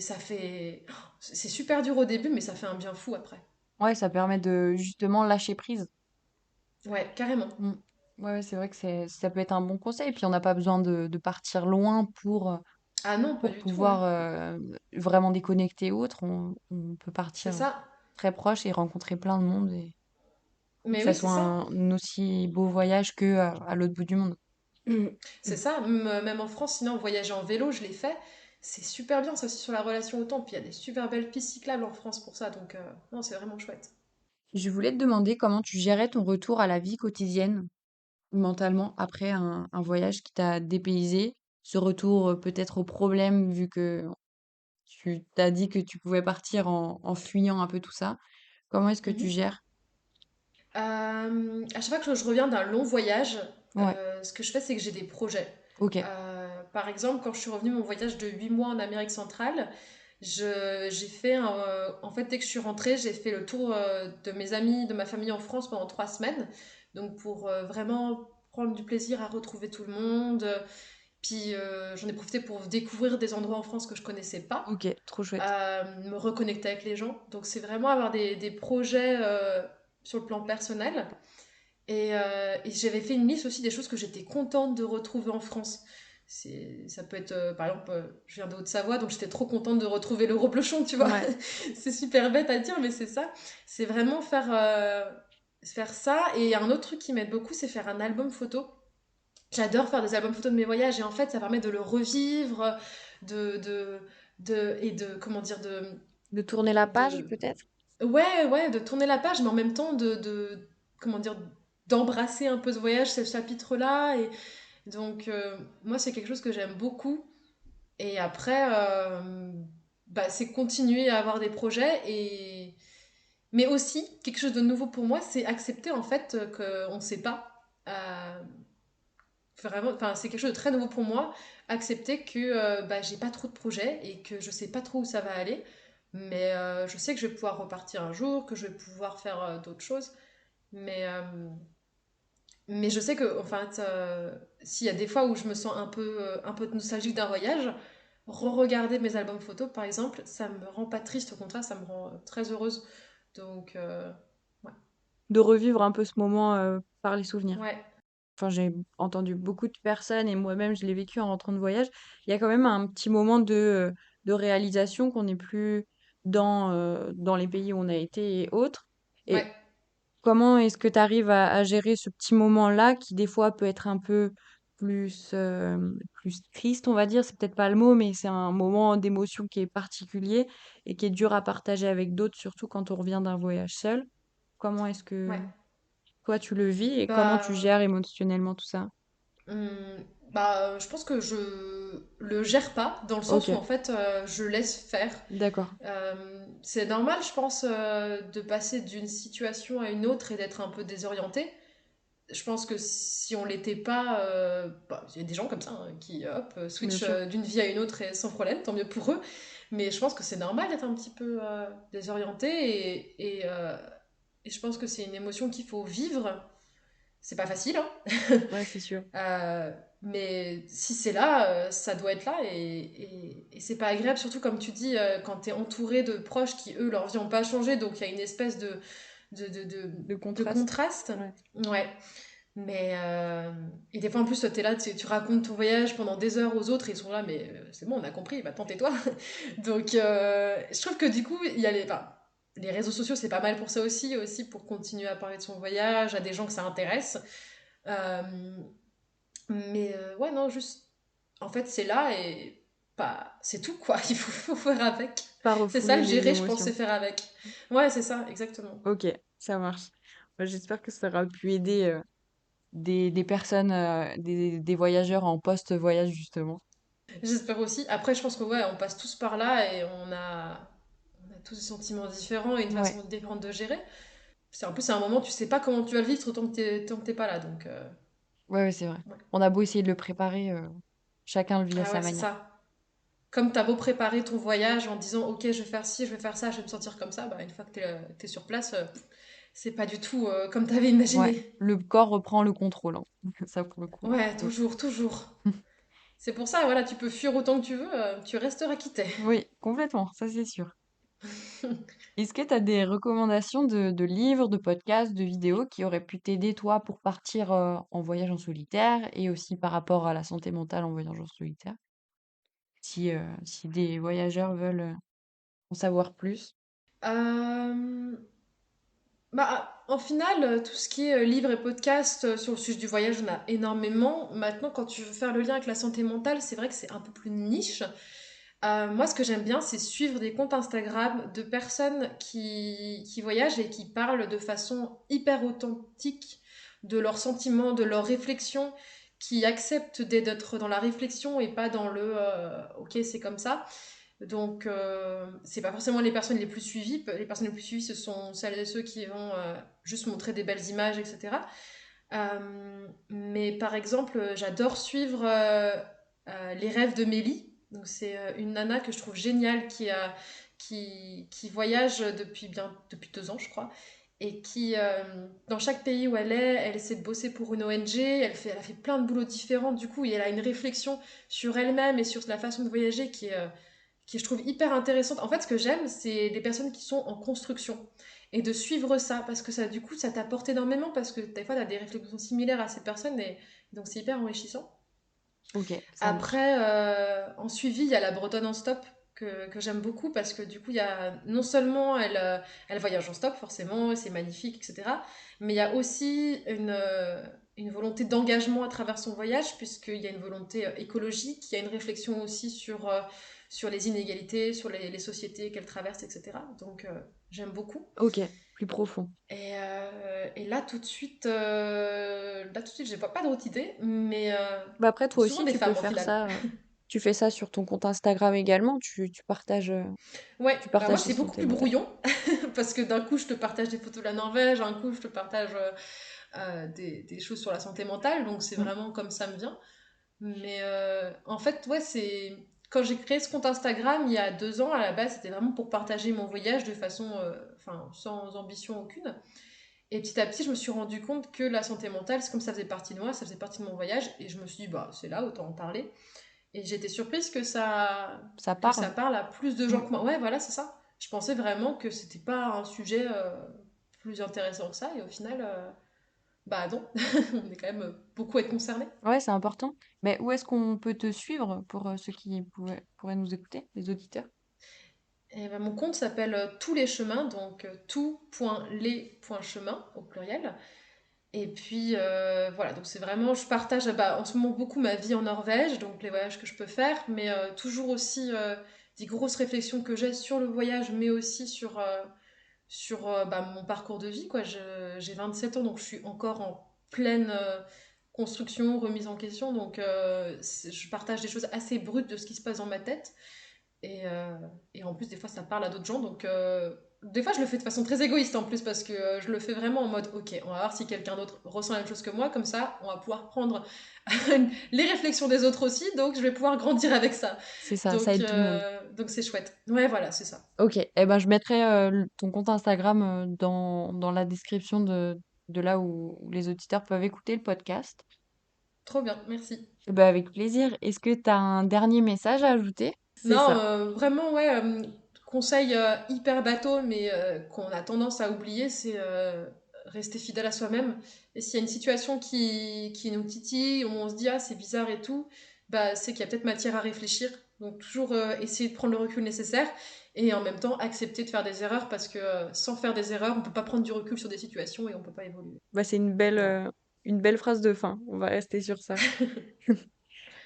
super dur au début, mais ça fait un bien fou après. Ouais, ça permet de justement lâcher prise. Ouais, carrément. Mm. Ouais, ouais, c'est vrai que ça peut être un bon conseil. Et puis on n'a pas besoin de partir loin Ah non, pas pour du tout, hein. pouvoir vraiment déconnecter autre. On peut C'est partir ça. très proche et rencontrer plein de monde et que Mais ça oui, c'est soit ça. un aussi beau voyage que à l'autre bout du monde. C'est ça, même en France, sinon voyager en vélo, je l'ai fait. C'est super bien, ça aussi sur la relation au temps. Puis il y a des super belles pistes cyclables en France pour ça, donc non, c'est vraiment chouette. Je voulais te demander comment tu gérais ton retour à la vie quotidienne mentalement après un voyage qui t'a dépaysé. Ce retour peut-être aux problèmes vu que tu t'as dit que tu pouvais partir en fuyant un peu tout ça. Comment est-ce que tu Mhm. gères? À chaque fois que je reviens d'un long voyage, Ouais, ce que je fais, c'est que j'ai des projets. ok, Par exemple, quand je suis revenue de mon voyage de 8 mois en Amérique centrale, j'ai fait en fait, dès que je suis rentrée, j'ai fait le tour de mes amis, de ma famille en France pendant 3 semaines. Donc, pour vraiment prendre du plaisir à retrouver tout le monde. Puis, j'en ai profité pour découvrir des endroits en France que je connaissais pas, ok, trop chouette. me reconnecter avec les gens. Donc, c'est vraiment avoir des projets sur le plan personnel. Et j'avais fait une liste aussi des choses que j'étais contente de retrouver en France. Ça peut être, par exemple, je viens de Haute-Savoie, donc j'étais trop contente de retrouver le reblochon, tu vois. Ouais, C'est super bête à dire, mais c'est ça. C'est vraiment faire ça. Et un autre truc qui m'aide beaucoup, c'est faire un album photo. J'adore faire des albums photos de mes voyages et en fait, ça permet de le revivre, de, de, comment dire, de tourner la page de, peut-être? ouais, ouais, de tourner la page, mais en même temps comment dire, d'embrasser un peu ce voyage, ce chapitre-là. Et donc, moi, c'est quelque chose que j'aime beaucoup. Et après, bah, c'est continuer à avoir des projets. Mais aussi, quelque chose de nouveau pour moi, c'est accepter en fait qu'on ne sait pas. Euh, Vraiment, enfin, c'est quelque chose de très nouveau pour moi. Accepter que bah, j'ai pas trop de projets et que je sais pas trop où ça va aller. Mais je sais que je vais pouvoir repartir un jour, que je vais pouvoir faire d'autres choses. Mais, euh, mais je sais que, en fait, s'il y a des fois où je me sens un peu nostalgique d'un voyage, re-regarder mes albums photos, par exemple, ça me rend pas triste, au contraire, ça me rend très heureuse. Donc, ouais. De revivre un peu ce moment par les souvenirs. Ouais, Enfin, j'ai entendu beaucoup de personnes et moi-même je l'ai vécu en rentrant de voyage. Il y a quand même un petit moment de réalisation qu'on n'est plus dans les pays où on a été et autres. Et ouais, comment est-ce que tu arrives à gérer ce petit moment-là qui des fois peut être un peu plus triste, on va dire, c'est peut-être pas le mot, mais c'est un moment d'émotion qui est particulier et qui est dur à partager avec d'autres, surtout quand on revient d'un voyage seul. Comment est-ce que ouais. toi tu le vis et comment tu Bah, gères émotionnellement tout ça? Bah, je pense que je le gère pas, dans le Ok, sens où en fait, je laisse faire. d'accord. C'est normal, je pense, de passer d'une situation à une autre et d'être un peu désorienté. Je pense que si on l'était pas, bah, il y a des gens comme ça hein, qui hop, Bien switchent sûr. d'une vie à une autre et sans problème, tant mieux pour eux. Mais je pense que c'est normal d'être un petit peu désorienté et je pense que c'est une émotion qu'il faut vivre. C'est pas facile, hein. Ouais, c'est sûr. Euh, mais si c'est là, ça doit être là et c'est pas agréable, surtout comme tu dis, quand t'es entouré de proches qui, eux, leur vie n'ont pas changé, donc il y a une espèce de, de, de, Le de contraste. contraste. Ouais. Ouais. Mais, et des fois en plus, toi t'es là, tu racontes ton voyage pendant des heures aux autres, et ils sont là, mais c'est bon, on a compris, bah tais-toi. Donc je trouve que du coup, il y a enfin, les réseaux sociaux, c'est pas mal pour ça aussi pour continuer à parler de son voyage à des gens que ça intéresse. Euh, mais ouais, non, juste. En fait, c'est là et. Bah, c'est tout, quoi. Il faut faire avec. Pas C'est ça refouler le les gérer, je pensais émotions. faire avec. Ouais, c'est ça, exactement. Ok, ça marche. Bah, j'espère que ça aura pu aider des personnes, des voyageurs en post-voyage justement. J'espère aussi. Après, je pense que ouais, on passe tous par là et on a tous des sentiments différents et une Ouais, façon différente de gérer. En plus, c'est un moment, tu sais pas comment tu vas le vivre tant que t'es pas là. Donc, ouais, ouais, c'est vrai. ouais. On a beau essayer de le préparer, chacun le vit à Ah sa ouais, c'est manière. ça. Comme t'as beau préparer ton voyage en disant, ok, je vais faire ci, je vais faire ça, je vais me sentir comme ça, bah, une fois que t'es sur place, c'est pas du tout comme t'avais Ouais, imaginé. le corps reprend le contrôle, hein. Ça pour le coup. Ouais, Mm. toujours, toujours. C'est pour ça, voilà, tu peux fuir autant que tu veux, tu resteras quitté. Oui, complètement, ça c'est sûr. Est-ce que tu as des recommandations de livres, de podcasts, de vidéos qui auraient pu t'aider toi pour partir en voyage en solitaire et aussi par rapport à la santé mentale en voyage en solitaire? Si des voyageurs veulent en savoir plus. Euh, Bah, en final, tout ce qui est livres et podcasts sur le sujet du voyage, on a énormément. Maintenant, quand tu veux faire le lien avec la santé mentale, c'est vrai que c'est un peu plus niche. Moi, ce que j'aime bien, c'est suivre des comptes Instagram de personnes qui voyagent et qui parlent de façon hyper authentique de leurs sentiments, de leurs réflexions, qui acceptent d'être dans la réflexion et pas dans le ok, c'est comme ça. Donc, c'est pas forcément les personnes les plus suivies. Les personnes les plus suivies, ce sont celles et ceux qui vont juste montrer des belles images, etc. Mais par exemple, j'adore suivre les rêves de Mélie. Donc, c'est une nana que je trouve géniale qui voyage depuis 2 ans, je crois. Et qui, dans chaque pays où elle essaie de bosser pour une ONG. Elle a fait plein de boulots différents, du coup, et elle a une réflexion sur elle-même et sur la façon de voyager qui je trouve hyper intéressante. En fait, ce que j'aime, c'est des personnes qui sont en construction et de suivre ça parce que ça, du coup, ça t'apporte énormément parce que des fois, tu as des réflexions similaires à ces personnes et donc c'est hyper enrichissant. Ok, ça marche. Après, en suivi, il y a la Bretonne en stop que j'aime beaucoup parce que du coup, il y a non seulement elle voyage en stop, forcément, c'est magnifique, etc. Mais il y a aussi une volonté d'engagement à travers son voyage, puisqu'il y a une volonté écologique, il y a une réflexion aussi sur les inégalités, sur les sociétés qu'elle traverse, etc. Donc, j'aime beaucoup. Ok, plus profond. Et là, tout de suite, j'ai pas d'autres idées, mais Bah après, toi souvent aussi, des tu peux femmes au faire final. ça. Tu fais ça sur ton compte Instagram également. Ouais, Tu bah moi partages ta c'est beaucoup santé plus mentale. brouillon parce que d'un coup je te partage des photos de la Norvège, un coup je te partage des choses sur la santé mentale, donc c'est Mm. vraiment comme ça me vient. Mais en fait, ouais, c'est quand j'ai créé ce compte Instagram il y a 2 ans, à la base c'était vraiment pour partager mon voyage de façon, enfin, sans ambition aucune. Et petit à petit, je me suis rendu compte que la santé mentale, c'est comme ça faisait partie de moi, ça faisait partie de mon voyage, et je me suis dit, bah c'est là, autant en parler. Et j'étais surprise Ça que ça parle. parle à plus de gens Mm. que moi. Ouais, voilà, c'est ça. Je pensais vraiment que c'était pas un sujet plus intéressant que ça, et au final, bah non, on est quand même beaucoup à être concernés. Ouais, c'est important. Mais où est-ce qu'on peut te suivre pour ceux qui pourraient nous écouter, les auditeurs? Et ben, mon compte s'appelle Tous les chemins, donc tout.les.chemin au pluriel. Et puis voilà, donc c'est vraiment, je partage bah, en ce moment beaucoup ma vie en Norvège, donc les voyages que je peux faire, mais toujours aussi des grosses réflexions que j'ai sur le voyage, mais aussi sur bah, mon parcours de vie, quoi. J'ai 27 ans, donc je suis encore en pleine construction, remise en question, donc je partage des choses assez brutes de ce qui se passe dans ma tête. Et, euh, et en plus, des fois, ça parle à d'autres gens. Donc, des fois, je le fais de façon très égoïste en plus, parce que je le fais vraiment en mode, ok, on va voir si quelqu'un d'autre ressent la même chose que moi. Comme ça, on va pouvoir prendre les réflexions des autres aussi. Donc, je vais pouvoir grandir avec ça. C'est ça, ça Donc, aide tout le monde. c'est chouette. Ouais, voilà, c'est ça. Ok, eh ben, je mettrai ton compte Instagram dans la description de là où les auditeurs peuvent écouter le podcast. Trop bien, merci. Eh ben, avec plaisir. Est-ce que tu as un dernier message à ajouter? C'est Non, ça. vraiment, ouais, conseil hyper bateau, mais qu'on a tendance à oublier, c'est rester fidèle à soi-même. Et s'il y a une situation qui nous titille, où on se dit, ah, c'est bizarre et tout, bah, c'est qu'il y a peut-être matière à réfléchir. Donc, toujours essayer de prendre le recul nécessaire et en même temps accepter de faire des erreurs parce que sans faire des erreurs, on peut pas prendre du recul sur des situations et on peut pas évoluer. Bah, c'est Voilà. une belle phrase de fin. On va rester sur ça.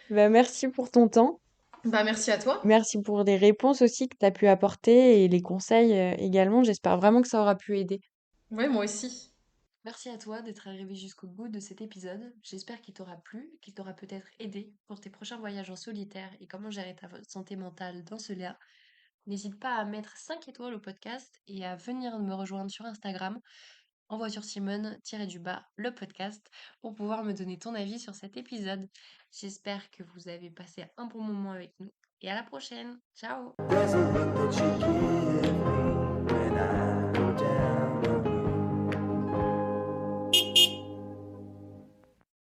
Bah, merci pour ton temps. Bah, merci à toi. Merci pour les réponses aussi que tu as pu apporter et les conseils également. J'espère vraiment que ça aura pu aider. Ouais, moi aussi. Merci à toi d'être arrivé jusqu'au bout de cet épisode. J'espère qu'il t'aura plu, qu'il t'aura peut-être aidé pour tes prochains voyages en solitaire et comment gérer ta santé mentale dans ce là. N'hésite pas à mettre 5 étoiles au podcast et à venir me rejoindre sur Instagram en voiture Simone-du-bas le podcast pour pouvoir me donner ton avis sur cet épisode. J'espère que vous avez passé un bon moment avec nous et à la prochaine. Ciao! There's a look that you give me.